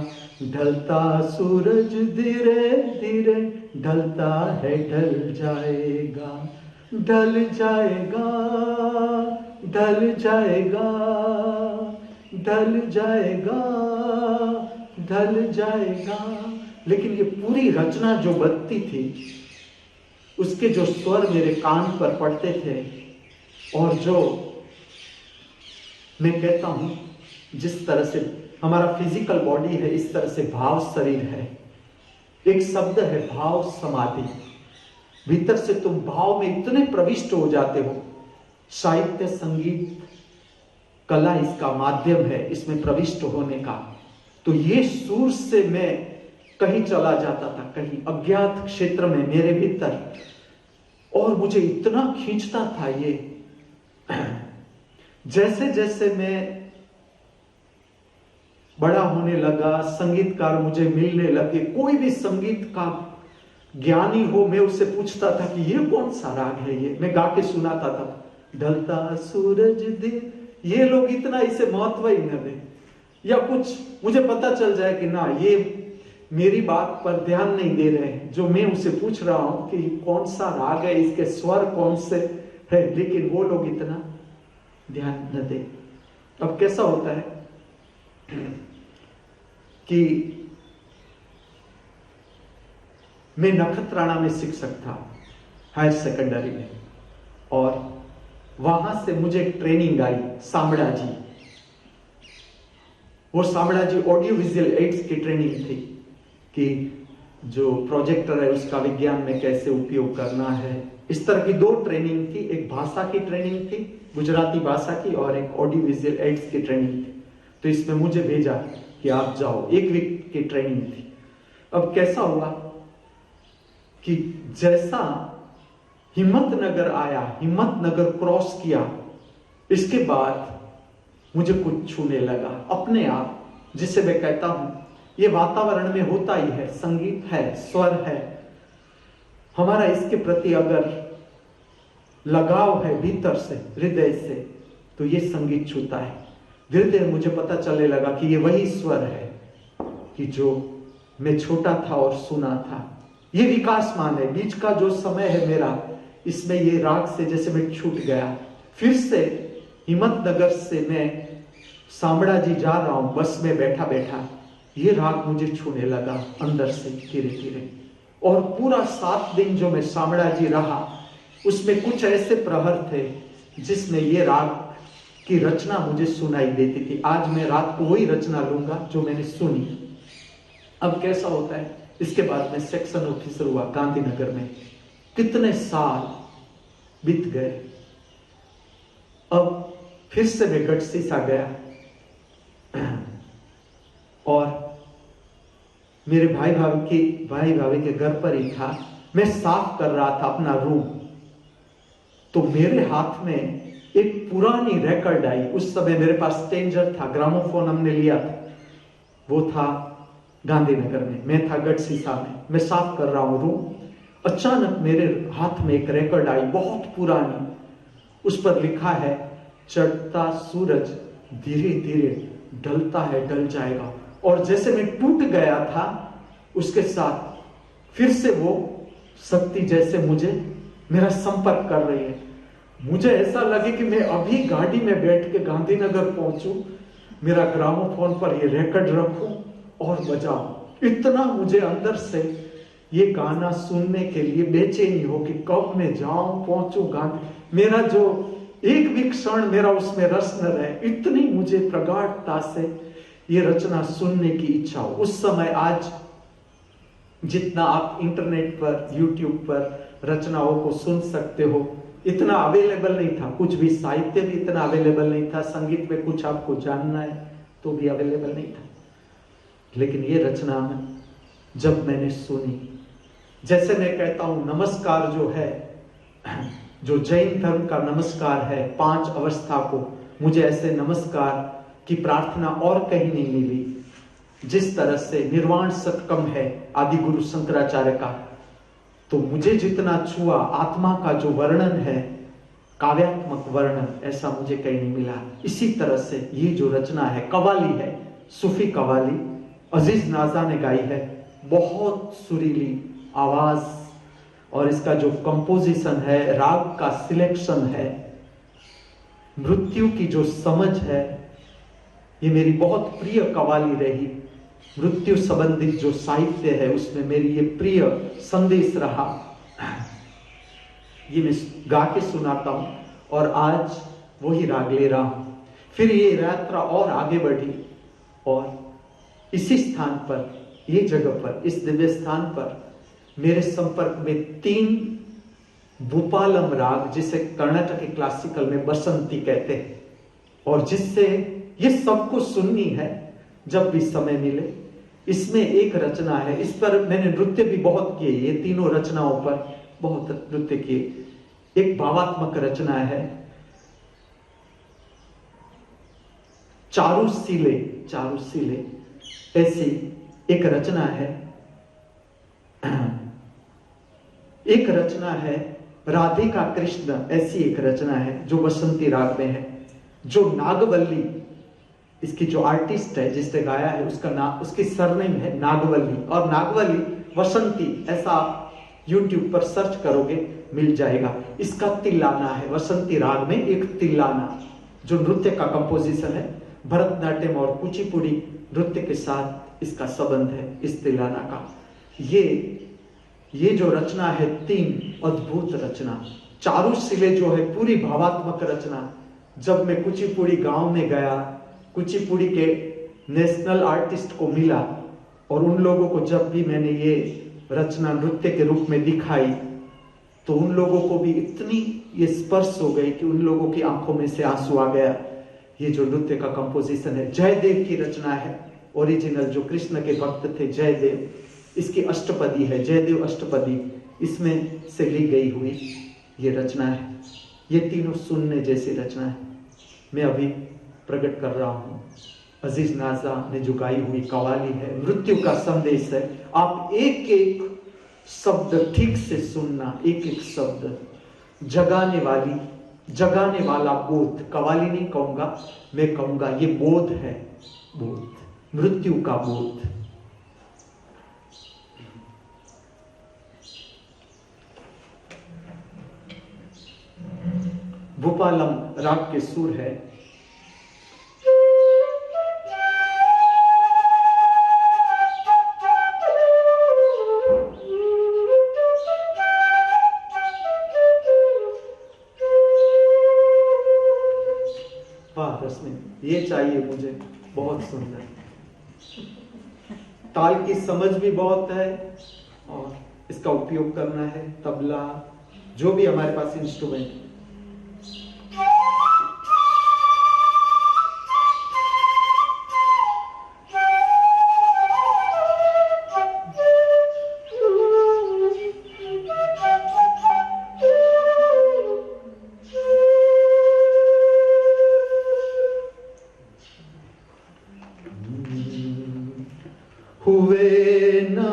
ढलता सूरज धीरे धीरे ढलता है, ढल जाएगा। ढल जाएगा, ढल जाएगा, ढल जाएगा, ढल जाएगा। लेकिन ये पूरी रचना जो बजती थी, उसके जो स्वर मेरे कान पर पड़ते थे, और जो मैं कहता हूं, जिस तरह से हमारा फिजिकल बॉडी है, इस तरह से भाव शरीर है। एक शब्द है भाव समाधि। भीतर से तुम भाव में इतने प्रविष्ट हो जाते हो। साहित्य, संगीत, कला इसका माध्यम है, इसमें प्रविष्ट होने का। तो ये सुर से मैं कहीं चला जाता था, कहीं अज्ञात क्षेत्र में मेरे भीतर, और मुझे इतना खींचता था ये। जैसे जैसे मैं बड़ा होने लगा, संगीतकार मुझे मिलने लगे। कोई भी संगीत का ज्ञानी हो, मैं उससे पूछता था कि ये कौन सा राग है, ये मैं गा के सुनाता था। ढलता सूरज दे, ये लोग इतना इसे महत्व ही न दे, या कुछ मुझे पता चल जाए कि ना ये मेरी बात पर ध्यान नहीं दे रहे हैं, जो मैं उसे पूछ रहा हूं कि कौन सा राग है, इसके स्वर कौन से है, लेकिन वो लोग इतना ध्यान न दे। अब कैसा होता है कि मैं नखत्राणा में शिक्षक था हायर सेकेंडरी में, और वहां से मुझे एक ट्रेनिंग आई सामड़ा जी। वो सामड़ा जी ऑडियो विजुअल एड्स की ट्रेनिंग थी कि जो प्रोजेक्टर है उसका विज्ञान में कैसे उपयोग करना है। इस तरह की 2 ट्रेनिंग थी, एक भाषा की ट्रेनिंग थी गुजराती भाषा की, और एक ऑडियो विजुअल एड्स की ट्रेनिंग थी। तो इसमें मुझे भेजा कि आप जाओ, 1 वीक की ट्रेनिंग थी। अब कैसा हुआ कि जैसा हिम्मतनगर आया, हिम्मतनगर क्रॉस किया, इसके बाद मुझे कुछ छूने लगा अपने आप, जिसे मैं कहता हूं ये वातावरण में होता ही है, संगीत है, स्वर है, हमारा इसके प्रति अगर लगाव है भीतर से, हृदय से, तो ये संगीत छूता है। धीरे धीरे मुझे पता चलने लगा कि ये वही स्वर है कि जो मैं छोटा था और सुना था। ये विकासमान है, बीच का जो समय है मेरा, इसमें ये राग से जैसे मैं छूट गया। फिर से हिम्मतनगर से मैं सामड़ा जी जा रहा हूं, बस में बैठा बैठा ये राग मुझे छूने लगा अंदर से धीरे धीरे। और पूरा 7 दिन जो मैं सामड़ा जी रहा, उसमें कुछ ऐसे प्रहर थे जिसमें ये राग की रचना मुझे सुनाई देती थी। आज मैं रात को वही रचना लूंगा जो मैंने सुनी। अब कैसा होता है, इसके बाद मैं सेक्शन ऑफिसर हुआ गांधीनगर में। कितने साल बीत गए। अब फिर से मैं गढ़सीसा गया और मेरे भाई भाभी के घर पर ही था। मैं साफ कर रहा था अपना रूम, तो मेरे हाथ में एक पुरानी रिकॉर्ड आई। उस समय मेरे पास स्टेंजर था, ग्रामोफोन हमने लिया था, वो था गांधीनगर में, मैं था गढ़सीसा में। मैं साफ कर रहा हूं रूम, अचानक मेरे हाथ में एक रिकॉर्ड आई, बहुत पुरानी। उस पर लिखा है, चढ़ता सूरज धीरे धीरे ढलता है, ढल जाएगा। और जैसे मैं टूट गया था, उसके साथ फिर से वो शक्ति जैसे मुझे मेरा संपर्क कर रही है। मुझे ऐसा लगे कि मैं अभी गाड़ी में बैठ के गांधीनगर पहुंचूं, मेरा ग्रामोफोन पर ये रिकॉर्ड रखूं और बजाऊं। इतना मुझे अंदर से ये गाना सुनने के लिए बेचैनी हो कि कब मैं जाऊं, पहुंचूं गांधी। मेरा जो एक भी क्षण मेरा उसमें रस न रहे, इतनी मुझे प्रगाढ़ता से ये रचना सुनने की इच्छा हो। उस समय आज जितना आप इंटरनेट पर, यूट्यूब पर रचनाओं को सुन सकते हो, इतना अवेलेबल नहीं था। कुछ भी साहित्य भी इतना अवेलेबल नहीं था। संगीत में कुछ आपको जानना है तो भी अवेलेबल नहीं था। लेकिन ये रचना जब मैंने सुनी, जैसे मैं कहता हूं नमस्कार जो है, जो जैन धर्म का नमस्कार है 5 अवस्था को, मुझे ऐसे नमस्कार की प्रार्थना और कहीं नहीं मिली। जिस तरह से निर्वाण सतकम है आदि गुरु शंकराचार्य का, तो मुझे जितना छुआ आत्मा का जो वर्णन है, काव्यात्मक वर्णन, ऐसा मुझे कहीं नहीं मिला। इसी तरह से ये जो रचना है, कवाली है, सूफी कवाली, अजीज नाजा ने गाई है, बहुत सुरीली आवाज, और इसका जो कंपोजिशन है, राग का सिलेक्शन है, मृत्यु की जो समझ है, ये मेरी बहुत प्रिय कवाली रही। मृत्यु संबंधित जो साहित्य है उसमें मेरी ये प्रिय संदेश रहा। ये मैं गा के सुनाता हूं और आज वही राग ले रहा हूं। फिर ये यात्रा और आगे बढ़ी और इसी स्थान पर, ये जगह पर, इस दिव्य स्थान पर मेरे संपर्क में 3 भूपालम राग, जिसे कर्नाटक के क्लासिकल में बसंती कहते हैं, और जिससे ये सबको सुननी है जब भी समय मिले। इसमें एक रचना है, इस पर मैंने नृत्य भी बहुत किए, ये तीनों रचनाओं पर बहुत नृत्य किए। एक भावात्मक रचना है, चारुशीले, चारुशीले ऐसी एक रचना है। एक रचना है राधिका कृष्ण, ऐसी एक रचना है जो बसंती राग में है, जो नागवल्ली इसकी जो आर्टिस्ट है जिसने गाया है उसका नाम, उसकी सरनेम है नागवली, और नागवली वसंती ऐसा YouTube पर सर्च करोगे मिल जाएगा। इसका तिल्लाना है, वसंती राग में एक तिल्लाना जो नृत्य का कंपोजिशन है, भरतनाट्यम और कुचिपुड़ी नृत्य के साथ इसका संबंध है इस तिल्लाना का। ये जो रचना है 3 अद्भुत रचना, चारुशिले जो है पूरी भावात्मक रचना। जब मैं कुचिपुड़ी गांव में गया, कुचिपुड़ी के नेशनल आर्टिस्ट को मिला और उन लोगों को जब भी मैंने ये रचना नृत्य के रूप में दिखाई तो उन लोगों को भी इतनी ये स्पर्श हो गई कि उन लोगों की आंखों में से आंसू आ गया। ये जो नृत्य का कंपोजिशन है जयदेव की रचना है, ओरिजिनल जो कृष्ण के भक्त थे जयदेव, इसकी अष्टपदी है, जयदेव अष्टपदी, इसमें से ली गई हुई ये रचना है। ये तीनों सुनने जैसी रचना है। मैं अभी प्रकट कर रहा हूं। अजीज नाजा ने जो गाई हुई कवाली है, मृत्यु का संदेश है। आप एक एक शब्द ठीक से सुनना, एक एक शब्द जगाने वाला बोध। कवाली नहीं कहूंगा, मैं कहूंगा ये बोध है, बोध, मृत्यु का बोध। भूपालम राग के सुर है। ये चाहिए मुझे, बहुत सुंदर। ताल की समझ भी बहुत है और इसका उपयोग करना है, तबला, जो भी हमारे पास इंस्ट्रूमेंट। हुए ना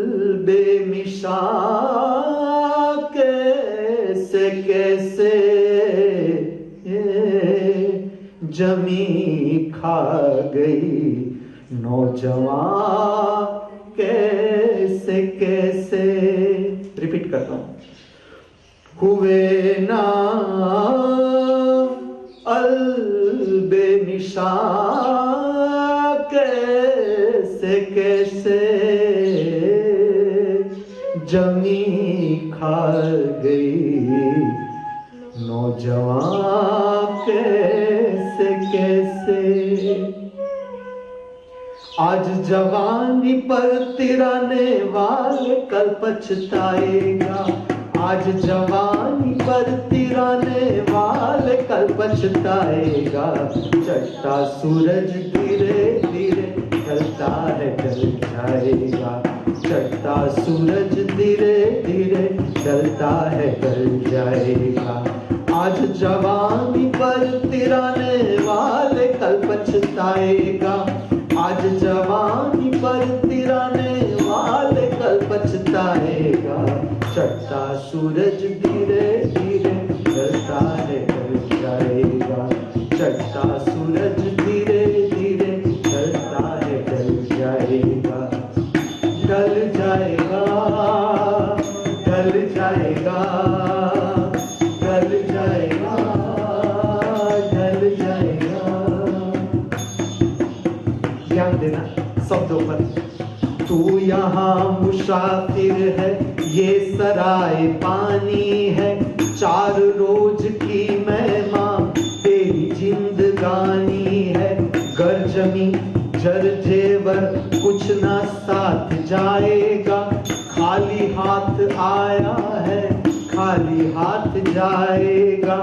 अलबेमिशा कैसे कैसे जमी खा गई नौजवान कैसे कैसे। रिपीट करता हूं। हुए ना अलबेमिशा कैसे कैसे जमी खा गई नौजवान कैसे कैसे। आज जवानी पर तिराने वाले कल पछताएगा, आज जवानी पर तिराने वाले कल पछताएगा। चढ़ता सूरज धीरे धीरे ढलता है ढल जाएगा, चढ़ता सूरज धीरे धीरे ढलता है ढल जाएगा। आज जवानी पर तिराने वाले कल पछताएगा, आज जवानी पर तिराने वाले कल पछताएगा। चढ़ता सूरज धीरे धीरे ढलता है ढल जाएगा, चढ़ता सूरज धीरे धीरे ढलता है ढल जाएगा। ढल जाएगा, ढल जाएगा, ढल जाएगा, ढल जाएगा। ध्यान देना शब्दों पर। तू यहाँ मुसाफिर है, ये सराय पानी है, 4 रोज की मेहमान तेरी जिंदगानी है। घर जमी जर जेवर कुछ ना साथ जाएगा, खाली हाथ आया है खाली हाथ जाएगा।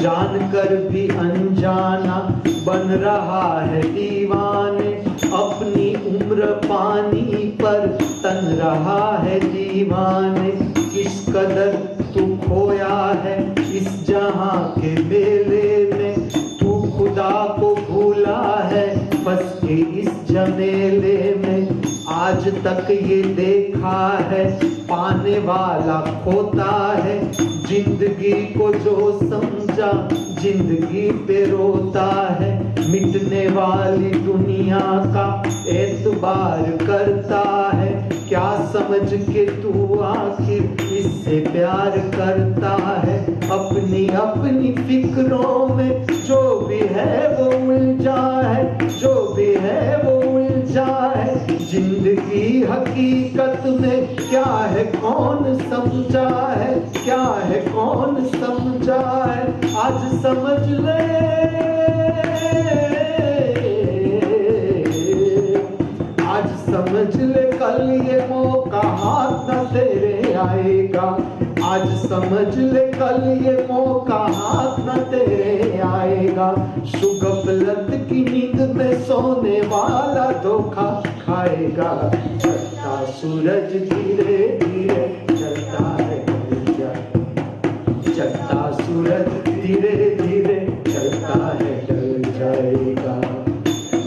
जानकर भी अनजाना बन रहा है दीवाने, अपनी उम्र पानी पर तन रहा है दीवाने। किस कदर तू खोया है इस जहां के मेले में, तू खुदा को भूला है बस के इस झमेले में। आज तक ये देखा है पाने वाला खोता है, जिंदगी को जो समझ जा जिंदगी पे रोता है, मिटने वाली दुनिया का एतबार करता है। क्या समझ के तू आखिर इससे प्यार करता है? अपनी अपनी फिक्रों में जो भी है वो उलझा है, जो भी है वो उलझा है। जिंदगी हकीकत में क्या है कौन समझा है, क्या है कौन समझा है? आज समझ ले, आज समझ ले, कल ये मौका हाथ न तेरे आएगा। आज समझ ले, कल ये मौका हाथ न तेरे आएगा। सुगफलत की नींद में सोने वाला धोखा खाएगा। चढ़ता सूरज धीरे धीरे चलता है, चढ़ता सूरज धीरे धीरे चलता है, ढल जाएगा,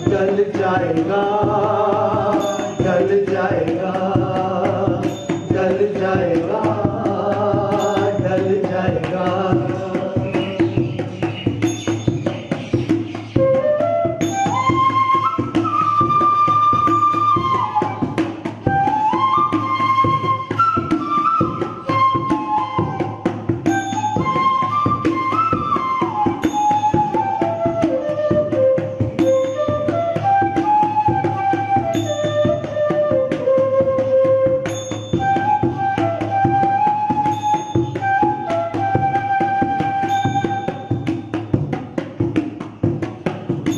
ढल जाएगा, ढल जाएगा, ढल जाएगा, ढल जाएगा।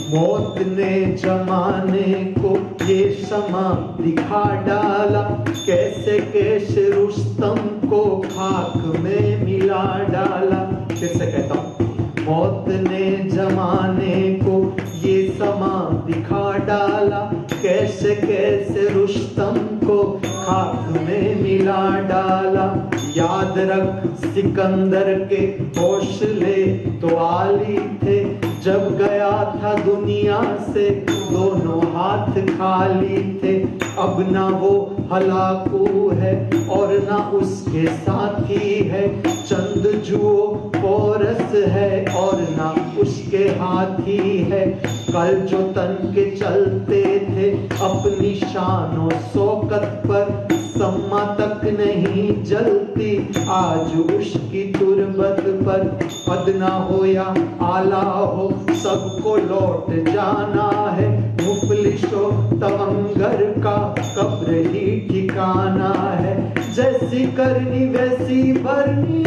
मौत ने जमाने को ये समा दिखा डाला, कैसे कैसे रुस्तम को खाक में मिला डाला। फिर से कहता हूँ, मौत ने जमाने को ये समा दिखा डाला, कैसे कैसे रुस्तम को खाक में मिला डाला। याद रख सिकंदर के हौसले तो आली थे, जब गया था दुनिया से दोनों हाथ खाली थे। अब ना वो हलाकू है और ना उसके साथी है, चंद जुओ पोरस है और ना उसके हाथी है। कल जो तन के चलते थे अपनी शानो शौकत पर, सम्मा तक नहीं जलती आज उसकी तुरबत पर। अदना हो या आला हो सबको लौट जाना है, मुफलिसो तवंगर का कब्र ही ठिकाना है। जैसी करनी वैसी भरनी,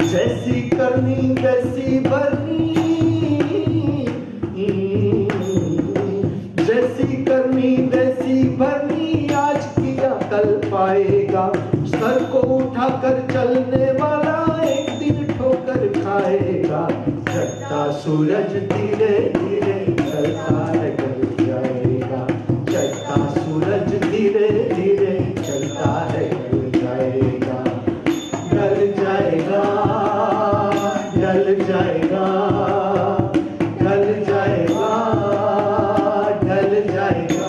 जैसी करनी वैसी भरनी, जैसी करनी वैसी भरनी। आज किया कल पाएगा, सर को उठाकर चलने वाला एक दिन ठोकर खाएगा। चढ़ता सूरज धीरे धीरे चलता है, ढल जाएगा। चढ़ता सूरज धीरे धीरे चलता है, ढल जाएगा, ढल जाएगा, ढल जाएगा, ढल जाएगा, ढल जाएगा।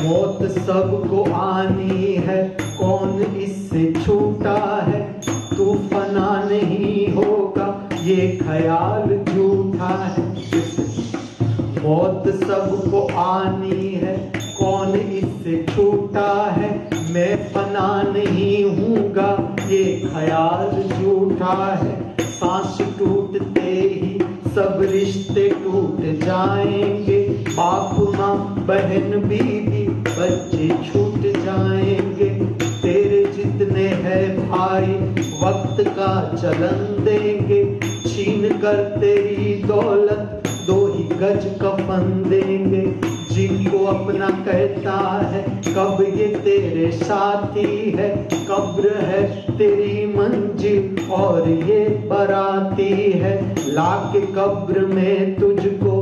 मौत सबको आनी है, कौन इससे छूटा है? तू फना नहीं होगा ये ख्याल झूठा है। मौत सबको आनी है, कौन इससे छूटा है? मैं फना नहीं हूँगा ये ख्याल झूठा है। सांस टूटते ही सब रिश्ते टूट जाएंगे, बाप माँ बहन बीवी बच्चे छूट जाएंगे। तेरे जितने हैं भाई वक्त का चलन देंगे, छीन कर तेरी दौलत 2 ही गज कफन देंगे। जिनको अपना कहता है, कब ये तेरे साथी है, कब्र है तेरी मंजिल और ये बराती है। लाके कब्र में तुझको,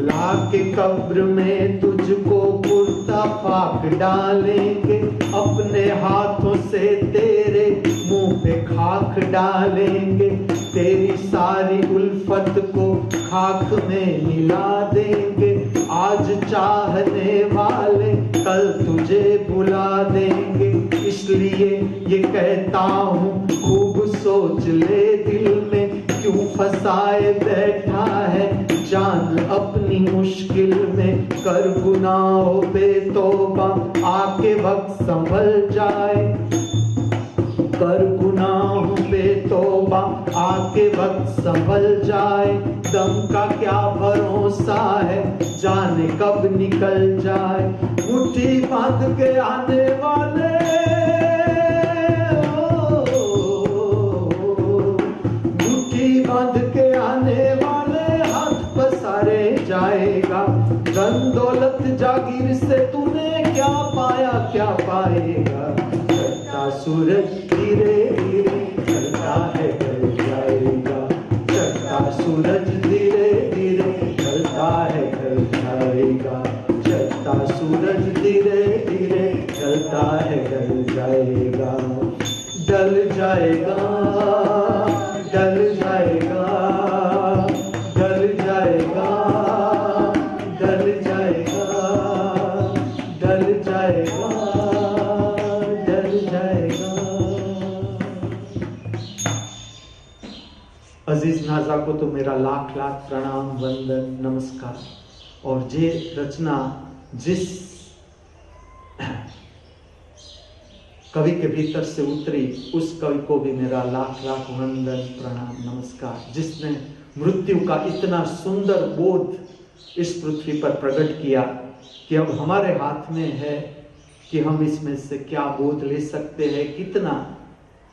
लाके कब्र में तुझको कुर्ता पाक डालेंगे, अपने हाथों से तेरे मुंह पे खाक डालेंगे, तेरी सारी उल्फत को खाक में मिला देंगे। आज चाहने वाले कल तुझे बुला देंगे, इसलिए ये कहता हूँ खूब सोच ले दिल में, क्यों फंसाए बैठा है जान अपनी मुश्किल में। कर गुनाहों पे तौबा आके वक्त संभल जाए, कर गुनाहों पे तौबा आके वक्त संभल जाए। दम का क्या भरोसा है जाने कब निकल जाए। मुट्ठी बांध के आने वाले, मुट्ठी बांध के आने वाले हाथ पसारे जाएगा। धन दौलत जागीर से तूने क्या पाया क्या पाएगा। चढ़ता सूरज धीरे धीरे चलता है ढल जाएगा, चढ़ता सूरज धीरे धीरे चलता है ढल जाएगा, चढ़ता सूरज धीरे धीरे चलता है ढल जाएगा। ढल जाएगा, ढल जाएगा, ढल जाएगा, ढल जाएगा, ढल जाएगा, ढल जाएगा। अजीज नाजा को तो मेरा लाख लाख प्रणाम, वंदन, नमस्कार। और ये रचना जिस कवि के भीतर से उतरी उस कवि को भी मेरा लाख लाख वंदन, प्रणाम, नमस्कार, जिसने मृत्यु का इतना सुंदर बोध इस पृथ्वी पर प्रकट किया कि अब हमारे हाथ में है कि हम इसमें से क्या बोध ले सकते हैं, कितना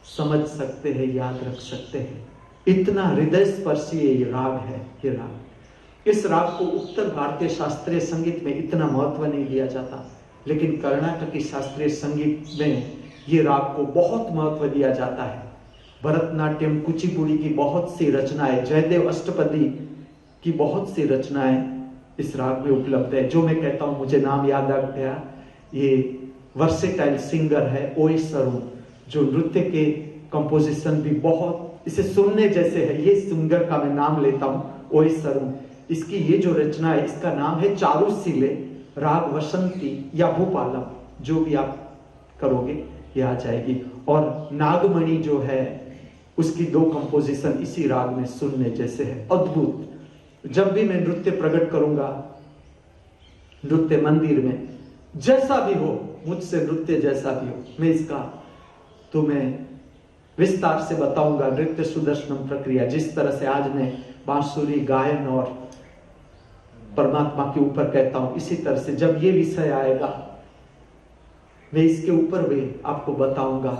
समझ सकते हैं, याद रख सकते हैं। इतना हृदय स्पर्शी ये राग है। ये राग, इस राग को उत्तर भारतीय शास्त्रीय संगीत में इतना महत्व नहीं दिया जाता, लेकिन कर्नाटक की शास्त्रीय संगीत में ये राग को बहुत महत्व दिया जाता है। भरतनाट्यम, कुचिपुड़ी की बहुत सी रचनाएं, जयदेव अष्टपदी की बहुत सी रचनाएं इस राग में उपलब्ध है। जो मैं कहता हूं, मुझे नाम याद आ गया, ये वर्सेटाइल सिंगर है ओएस अरुण, जो नृत्य के कंपोजिशन भी बहुत इसे सुनने जैसे है। ये सिंगर का मैं नाम लेता हूं, ओएस अरुण। इसकी ये जो रचना है, इसका नाम है चारुशीले, राग वसंती या भूपालम, जो भी आप करोगे ये आ जाएगी। और नागमणि जो है उसकी दो कंपोजिशन इसी राग में सुनने जैसे है, अद्भुत। जब भी मैं नृत्य प्रकट करूंगा नृत्य मंदिर में, जैसा भी हो, मुझसे नृत्य जैसा भी हो, मैं इसका तुम्हें विस्तार से बताऊंगा। नृत्य सुदर्शनम प्रक्रिया, जिस तरह से आज मैं बांसुरी, गायन और परमात्मा के ऊपर कहता हूं, इसी तरह से जब ये विषय आएगा मैं इसके ऊपर भी आपको बताऊंगा।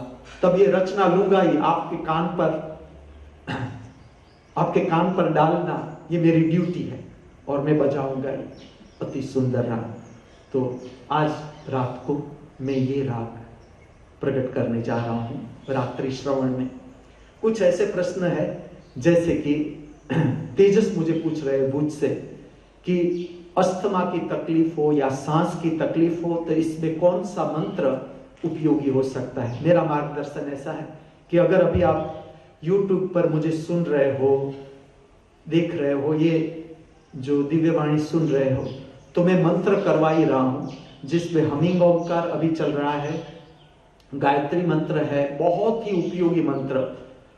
तब ये रचना लूंगा ही आपके कान पर डालना, ये मेरी ड्यूटी है और मैं बजाऊंगा ही। अति सुंदर राग। तो आज रात को मैं ये राग प्रकट करने जा रहा हूं रात्रि श्रवण में। कुछ ऐसे प्रश्न है जैसे कि तेजस मुझे पूछ रहे हैं भुज से कि अस्थमा की तकलीफ हो या सांस की तकलीफ हो तो इसमें कौन सा मंत्र उपयोगी हो सकता है। मेरा मार्गदर्शन ऐसा है कि अगर अभी आप YouTube पर मुझे सुन रहे हो, देख रहे हो, ये जो दिव्यवाणी सुन रहे हो, तो मैं मंत्र करवा ही रहा हूं, जिसमें हमिंग ओंकार अभी चल रहा है, गायत्री मंत्र है, बहुत ही उपयोगी मंत्र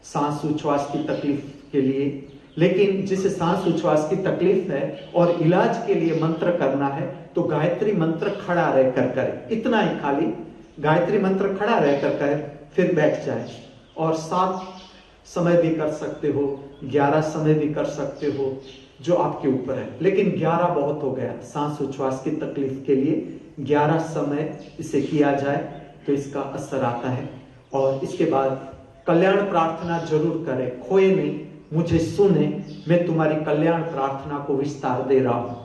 सांस उच्छ्वास की तकलीफ के लिए। लेकिन जिसे सांस उच्छ्वास की तकलीफ है और इलाज के लिए मंत्र करना है तो गायत्री मंत्र खड़ा रहकर करे। इतना ही खाली गायत्री मंत्र खड़ा रहकर करे, फिर बैठ जाए। और 7 समय भी कर सकते हो, 11 समय भी कर सकते हो, जो आपके ऊपर है। लेकिन 11 बहुत हो गया सांस उच्छ्वास की तकलीफ के लिए। 11 समय इसे किया जाए तो इसका असर आता है। और इसके बाद कल्याण प्रार्थना जरूर करें, खोए नहीं, मुझे सुने, मैं तुम्हारी कल्याण प्रार्थना को विस्तार दे रहा हूं।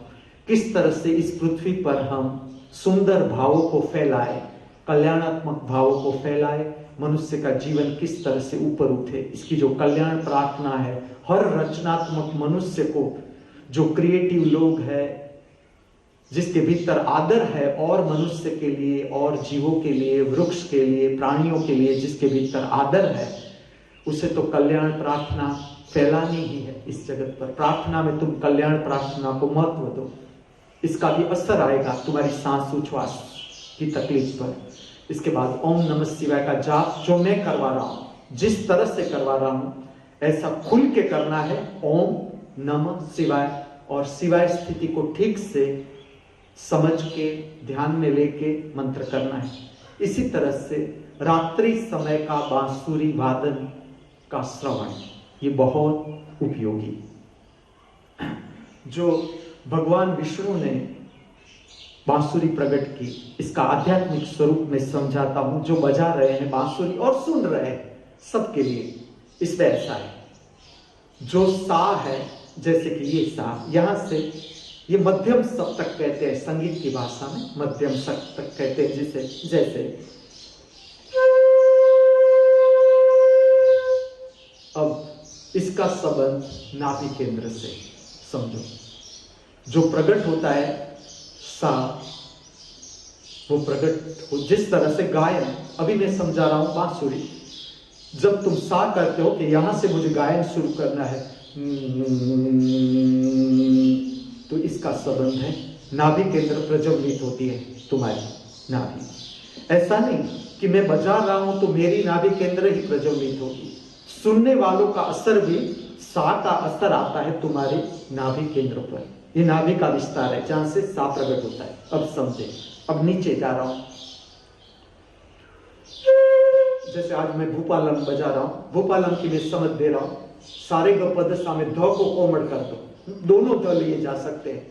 किस तरह से इस पृथ्वी पर हम सुंदर भावों को फैलाए, कल्याणात्मक भावों को फैलाए, मनुष्य का जीवन किस तरह से ऊपर उठे, इसकी जो कल्याण प्रार्थना है हर रचनात्मक मनुष्य को, जो क्रिएटिव लोग हैं, जिसके भीतर आदर है और मनुष्य के लिए और जीवों के लिए, वृक्ष के लिए, प्राणियों के लिए जिसके भीतर आदर है, उसे तो कल्याण प्रार्थना फैलानी ही है इस जगत पर। प्रार्थना में तुम कल्याण प्रार्थना को महत्व दो, इसका भी असर आएगा तुम्हारी सांस उच्छ्वास की तकलीफ पर। इसके बाद ओम नमः शिवाय का जाप जो मैं करवा रहा हूं, जिस तरह से करवा रहा हूं, ऐसा खुल के करना है। ओम नमः शिवाय, और शिवाय स्थिति को ठीक से समझ के ध्यान में लेके मंत्र करना है। इसी तरह से रात्रि समय का बांसुरी वादन का श्रवण, ये बहुत उपयोगी। जो भगवान विष्णु ने बांसुरी प्रकट की, इसका आध्यात्मिक स्वरूप में समझाता हूं। जो बजा रहे हैं बांसुरी और सुन रहे हैं, सबके लिए इसमें ऐसा है। जो सा है, जैसे कि ये सा, यहां से ये मध्यम सप्तक कहते हैं, संगीत की भाषा में मध्यम सप्तक कहते हैं, जिसे जैसे अब इसका संबंध नाभि केंद्र से समझो। जो प्रकट होता है सा, वो प्रकट हो जिस तरह से गायन, अभी मैं समझा रहा हूं बांसुरी, जब तुम सा करते हो कि यहां से मुझे गायन शुरू करना है, तो इसका संबंध है नाभि केंद्र प्रज्वलित होती है तुम्हारी नाभि। ऐसा नहीं कि मैं बजा रहा हूं तो मेरी नाभि केंद्र ही प्रज्वलित होगी, सुनने वालों का असर भी, सा का असर आता है तुम्हारे नाभि केंद्र पर। ये नाभि का विस्तार है जहां से सा प्रकट होता है। अब समझे, अब नीचे जा रहा हूं। जैसे आज मैं भूपालम बजा रहा हूं, भूपालम की मैं समझ दे रहा हूं, सारे ग पद सा में ध को कोमड़ कर दो, दोनों ध लिए जा सकते हैं।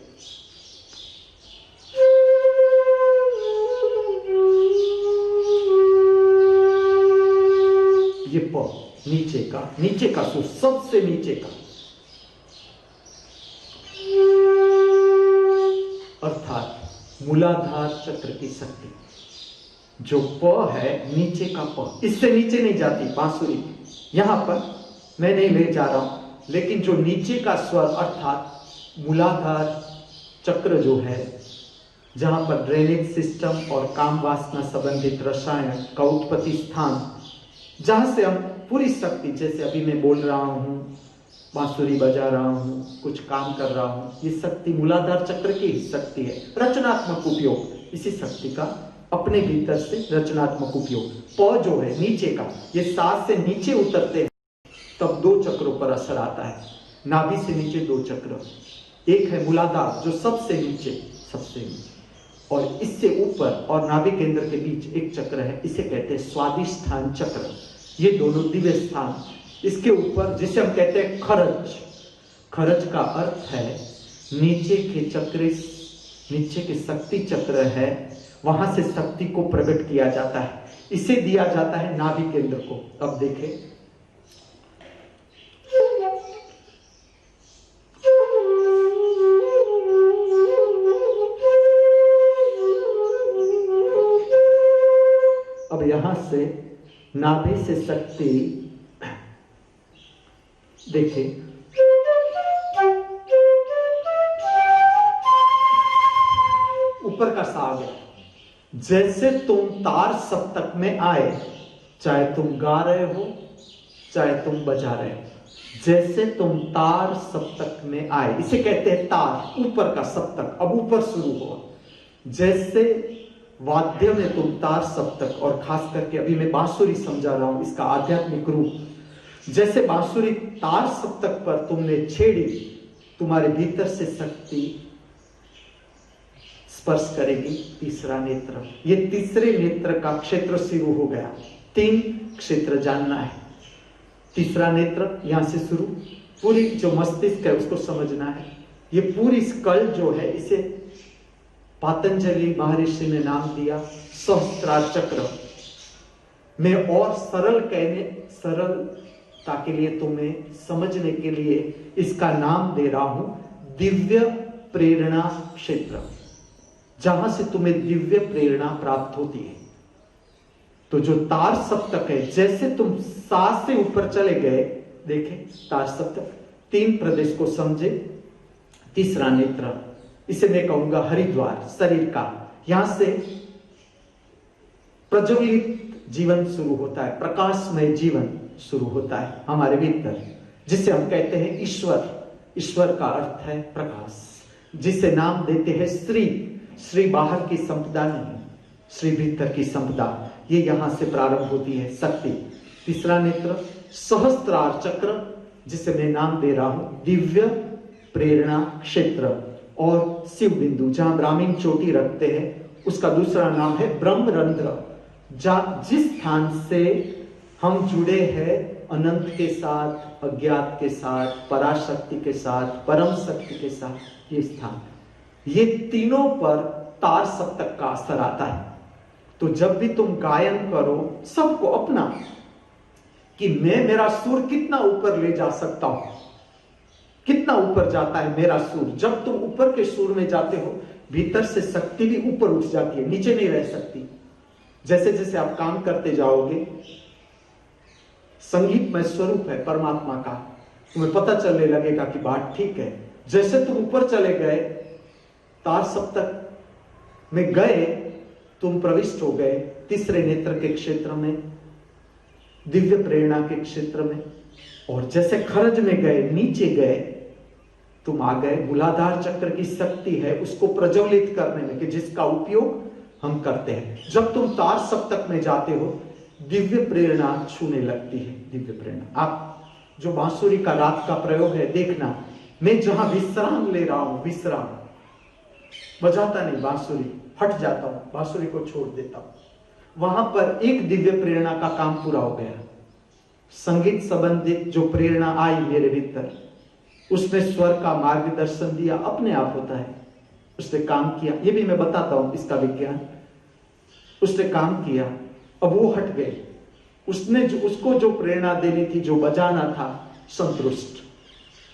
ये प नीचे का सुर, सबसे नीचे का, अर्थात मूलाधार चक्र की शक्ति। जो प है नीचे का प, इससे नीचे नहीं जाती बांसुरी, यहां पर मैं नहीं ले जा रहा हूं, लेकिन जो नीचे का स्वर अर्थात मूलाधार चक्र जो है, जहां पर ड्रेनेज सिस्टम और काम वासना संबंधित रसायन का उत्पत्ति स्थान, जहां से हम पूरी शक्ति, जैसे अभी मैं बोल रहा हूं, बांसुरी बजा रहा हूं, कुछ काम कर रहा हूं, ये शक्ति मूलाधार चक्र की शक्ति है। रचनात्मक उपयोग, इसी शक्ति का अपने भीतर से रचनात्मक उपयोग। प जो है नीचे का, ये सांस से नीचे उतरते हैं तब दो चक्रों पर असर आता है। नाभि से नीचे दो चक्र, एक है मूलाधार जो सबसे नीचे, और इससे ऊपर और नाभि केंद्र के बीच एक चक्र है, इसे कहते हैं स्वादिष्ठान चक्र। ये दोनों दिव्य स्थान, इसके ऊपर जिसे हम कहते हैं खरज, खरज का अर्थ है नीचे के चक्र, नीचे के शक्ति चक्र है, वहां से शक्ति को प्रकट किया जाता है, इसे दिया जाता है नाभि केंद्र को। अब देखें, अब यहां से नाभि से शक्ति देखें, ऊपर का सा आ गया। जैसे तुम तार सप्तक में आए, चाहे तुम गा रहे हो चाहे तुम बजा रहे हो, जैसे तुम तार सप्तक में आए, इसे कहते हैं तार, ऊपर का सप्तक, अब ऊपर शुरू हुआ। जैसे वाद्य में तुम तार सप्तक, और खास करके अभी मैं बांसुरी समझा रहा हूं, इसका आध्यात्मिक रूप, जैसे बांसुरी तार सप्तक पर तुमने छेड़ी, तुम्हारे भीतर से शक्ति स्पर्श करेगी तीसरा नेत्र। ये तीसरे नेत्र का क्षेत्र शुरू हो गया। 3 क्षेत्र जानना है। तीसरा नेत्र यहां से शुरू, पूरी जो मस्तिष्क है उसको समझना है। ये पूरी स्कल जो है, इसे पातंजलि महर्षि ने नाम दिया सहस्त्रार चक्र। मैं और सरलता के लिए, तुम्हें समझने के लिए इसका नाम दे रहा हूं दिव्य प्रेरणा क्षेत्र, जहां से तुम्हें दिव्य प्रेरणा प्राप्त होती है। तो जो तार सप्तक है, जैसे तुम सांस से ऊपर चले गए, देखें तार सप्तक, 3 प्रदेश को समझे, तीसरा नेत्र, इसे मैं कहूंगा हरिद्वार शरीर का। यहां से प्रज्वलित जीवन शुरू होता है, प्रकाशमय जीवन शुरू होता है हमारे भीतर, जिसे हम कहते हैं ईश्वर। ईश्वर का अर्थ है प्रकाश, जिसे नाम देते हैं श्री। श्री बाहर की संपदा नहीं, श्री भीतर की संपदा, ये यहां से प्रारंभ होती है शक्ति। तीसरा नेत्र सहस्त्रार चक्र, जिसे मैं नाम दे रहा हूं दिव्य प्रेरणा क्षेत्र। और शिव बिंदु, जहां ब्राह्मीण चोटी रखते हैं, उसका दूसरा नाम है ब्रह्मरंध्र, जिस स्थान से हम जुड़े हैं अनंत के साथ, अज्ञात के साथ, पराशक्ति के साथ, परम शक्ति के साथ, ये स्थान, ये तीनों पर तार सप्तक का असर आता है। तो जब भी तुम गायन करो, सबको अपना कि मैं मेरा सुर कितना ऊपर ले जा सकता हूं, कितना ऊपर जाता है मेरा सुर। जब तुम ऊपर के सुर में जाते हो, भीतर से शक्ति भी ऊपर उठ जाती है, नीचे नहीं रह सकती। जैसे जैसे आप काम करते जाओगे, संगीत में स्वरूप है परमात्मा का, तुम्हें पता चलने लगेगा कि बात ठीक है। जैसे तुम ऊपर चले गए, तार सप्तक में गए, तुम प्रविष्ट हो गए तीसरे नेत्र के क्षेत्र में, दिव्य प्रेरणा के क्षेत्र में। और जैसे खरज में गए, नीचे गए, तुम आ गए मूलाधार चक्र की शक्ति है उसको प्रज्वलित करने में, कि जिसका उपयोग हम करते हैं। जब तुम तार सप्तक में जाते हो, दिव्य प्रेरणा छूने लगती है। दिव्य प्रेरणा, आप जो बांसुरी का रात का प्रयोग है, देखना, मैं जहां विश्राम ले रहा हूं, विश्राम बजाता नहीं, बांसुरी हट जाता हूं, बांसुरी को छोड़ देता हूं, वहां पर एक दिव्य प्रेरणा का काम पूरा हो गया। संगीत संबंधित जो प्रेरणा आई मेरे भीतर, उसने स्वर का मार्गदर्शन दिया, अपने आप होता है, उसने काम किया। ये भी मैं बताता हूं इसका विज्ञान। उसने काम किया, अब वो हट गए, उसने उसको जो प्रेरणा देनी थी, जो बजाना था, संतुष्ट,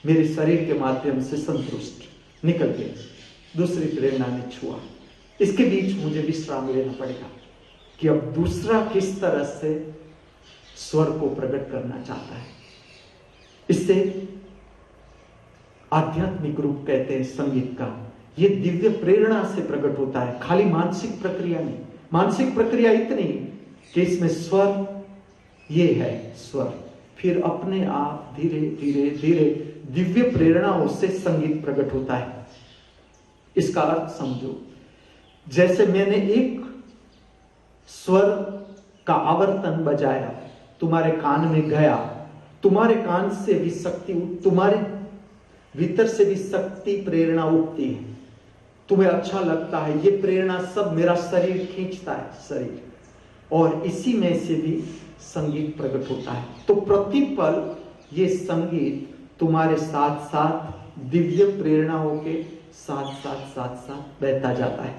मेरे शरीर के माध्यम से संतुष्ट निकल गए, दूसरी प्रेरणा ने छुआ। इसके बीच मुझे विश्राम लेना पड़ेगा कि अब दूसरा किस तरह से स्वर को प्रकट करना चाहता है। इससे आध्यात्मिक रूप कहते हैं संगीत का। ये दिव्य प्रेरणा से प्रकट होता है, खाली मानसिक प्रक्रिया नहीं। मानसिक प्रक्रिया इतनी कि इसमें स्वर, ये है स्वर, फिर अपने आप धीरे धीरे धीरे दिव्य प्रेरणाओं से संगीत प्रकट होता है। इसका अर्थ समझो, जैसे मैंने एक स्वर का आवर्तन बजाया, तुम्हारे कान में गया, तुम्हारे कान से भी शक्ति, तुम्हारे भीतर से भी शक्ति प्रेरणा उठती है, तुम्हें अच्छा लगता है, ये प्रेरणा सब मेरा शरीर खींचता है, शरीर, और इसी में से भी संगीत प्रकट होता है। तो प्रतिपल ये संगीत तुम्हारे साथ साथ दिव्य प्रेरणाओं के साथ साथ साथ साथ बहता जाता है।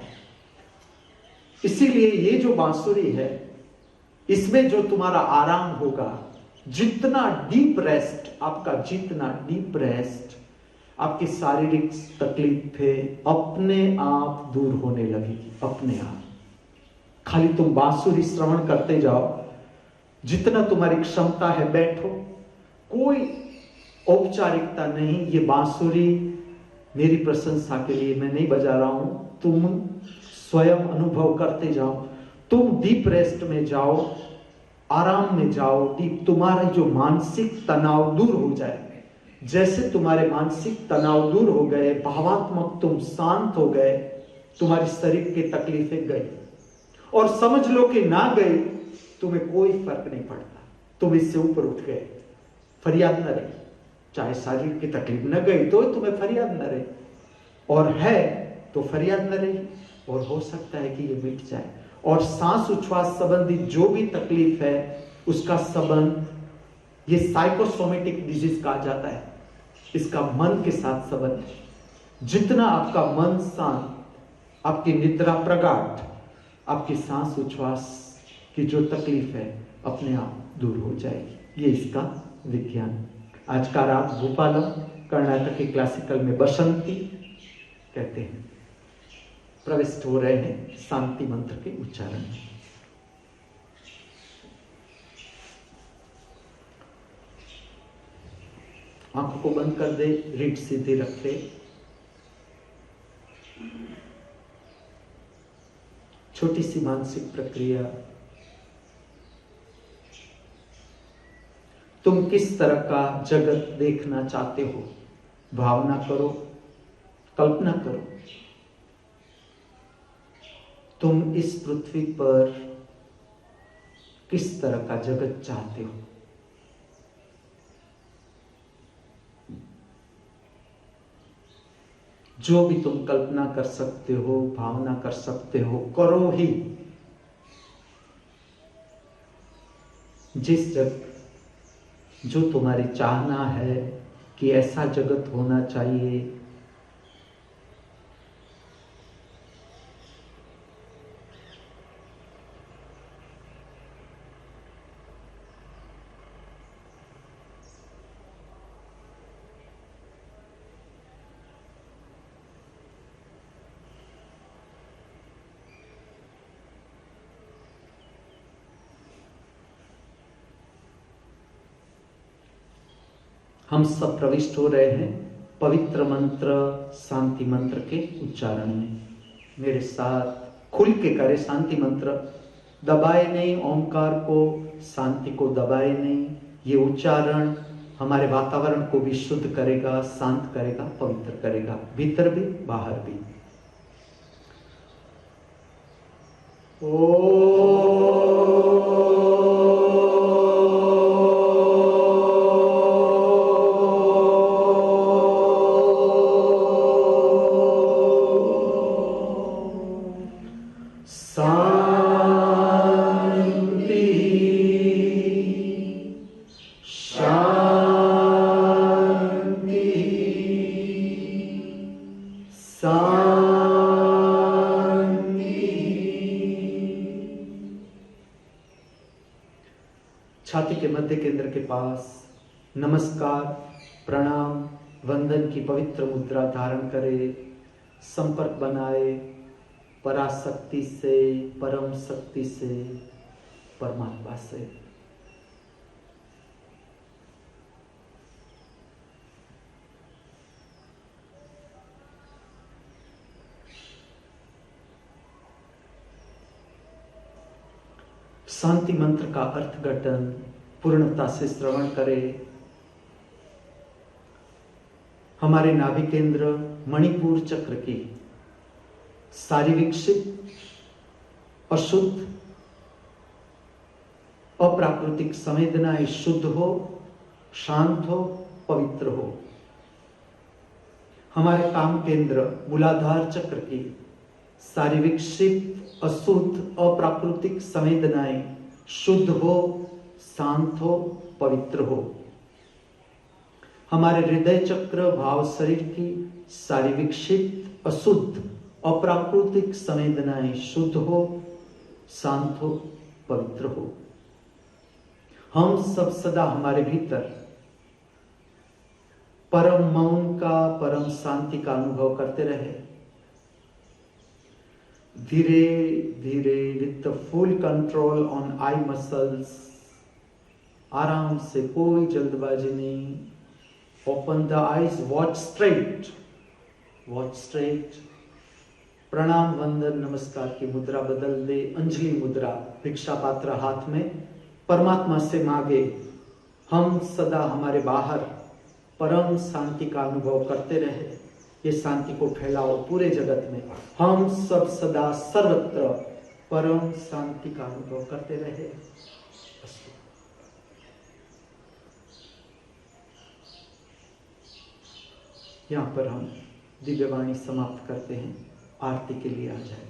इसीलिए ये जो बांसुरी है, इसमें जो तुम्हारा आराम होगा, जितना डीप रेस्ट आपका, जितना डीप रेस्ट, आपकी शारीरिक तकलीफें अपने आप दूर होने लगेगी, अपने आप। खाली तुम बांसुरी श्रवण करते जाओ, जितना तुम्हारी क्षमता है बैठो, कोई औपचारिकता नहीं। ये बांसुरी मेरी प्रशंसा के लिए मैं नहीं बजा रहा हूं, तुम स्वयं अनुभव करते जाओ, तुम डीप रेस्ट में जाओ, आराम में जाओ, डीप, तुम्हारा जो मानसिक तनाव दूर हो जाए। जैसे तुम्हारे मानसिक तनाव दूर हो गए, भावात्मक तुम शांत हो गए, तुम्हारे शरीर की तकलीफें गई, और समझ लो कि ना गई, तुम्हें कोई फर्क नहीं पड़ता, तुम इससे ऊपर उठ गए, फरियाद न रही। चाहे शरीर की तकलीफ न गई तो तुम्हें फरियाद न रही, और है तो फरियाद न रही, और हो सकता है कि ये मिट जाए। और सांस उच्छ्वास संबंधित जो भी तकलीफ है, उसका संबंध ये साइकोसोमेटिक डिजीज कहा जाता है, इसका मन के साथ संबंध है। जितना आपका मन शांत, आपकी निद्रा प्रगाढ़, आपकी सांस उच्छ्वास की जो तकलीफ है अपने आप दूर हो जाएगी। ये इसका विज्ञान। आज का राग भूपालम, कर्नाटक के क्लासिकल में बसंती, कहते हैं। प्रविष्ट हो रहे हैं शांति मंत्र के उच्चारण में। आंखों को बंद कर दे, रीढ़ सीधी रखे, छोटी सी मानसिक प्रक्रिया। तुम किस तरह का जगत देखना चाहते हो, भावना करो, कल्पना करो। तुम इस पृथ्वी पर किस तरह का जगत चाहते हो। जो भी तुम कल्पना कर सकते हो, भावना कर सकते हो, करो ही। जो तुम्हारी चाहना है कि ऐसा जगत होना चाहिए, हम सब प्रविष्ट हो रहे हैं पवित्र मंत्र शांति मंत्र के उच्चारण में। मेरे साथ खुल के करे शांति मंत्र, दबाए नहीं ओंकार को, शांति को दबाए नहीं। ये उच्चारण हमारे वातावरण को भी शुद्ध करेगा, शांत करेगा, पवित्र करेगा, भीतर भी बाहर भी। छाती के मध्य केंद्र के पास नमस्कार, प्रणाम, वंदन की पवित्र मुद्रा धारण करे। संपर्क बनाए पराशक्ति से, परम शक्ति से, परमात्मा से। शांति मंत्र का अर्थघटन पूर्णता से श्रवण करें। हमारे नाभि केंद्र मणिपुर चक्र की सारी विक्षिप्त, अशुद्ध, अप्राकृतिक संवेदनाएं शुद्ध हो, शांत हो, पवित्र हो। हमारे काम केंद्र मूलाधार चक्र की सारी विक्षिप्त, अशुद्ध, अप्राकृतिक संवेदनाएं शुद्ध हो, शांत हो, पवित्र हो। हमारे हृदय चक्र भाव शरीर की सारी विक्षिप्त, अशुद्ध, अप्राकृतिक संवेदनाएं शुद्ध हो, शांत हो, पवित्र हो। हम सब सदा हमारे भीतर परम मौन का, परम शांति का अनुभव करते रहे। धीरे धीरे with the full control on eye muscles, आराम से, कोई जल्दबाजी नहीं। Open the eyes, watch straight, watch straight. प्रणाम, वंदन, नमस्कार की मुद्रा बदल दे। अंजलि मुद्रा, भिक्षा पात्र हाथ में, परमात्मा से मांगे। हम सदा हमारे बाहर परम शांति का अनुभव करते रहे। ये शांति को फैलाओ पूरे जगत में। हम सब सदा सर्वत्र परम शांति का अनुभव करते रहे। यहाँ पर हम दिव्यवाणी समाप्त करते हैं। आरती के लिए आ जाए।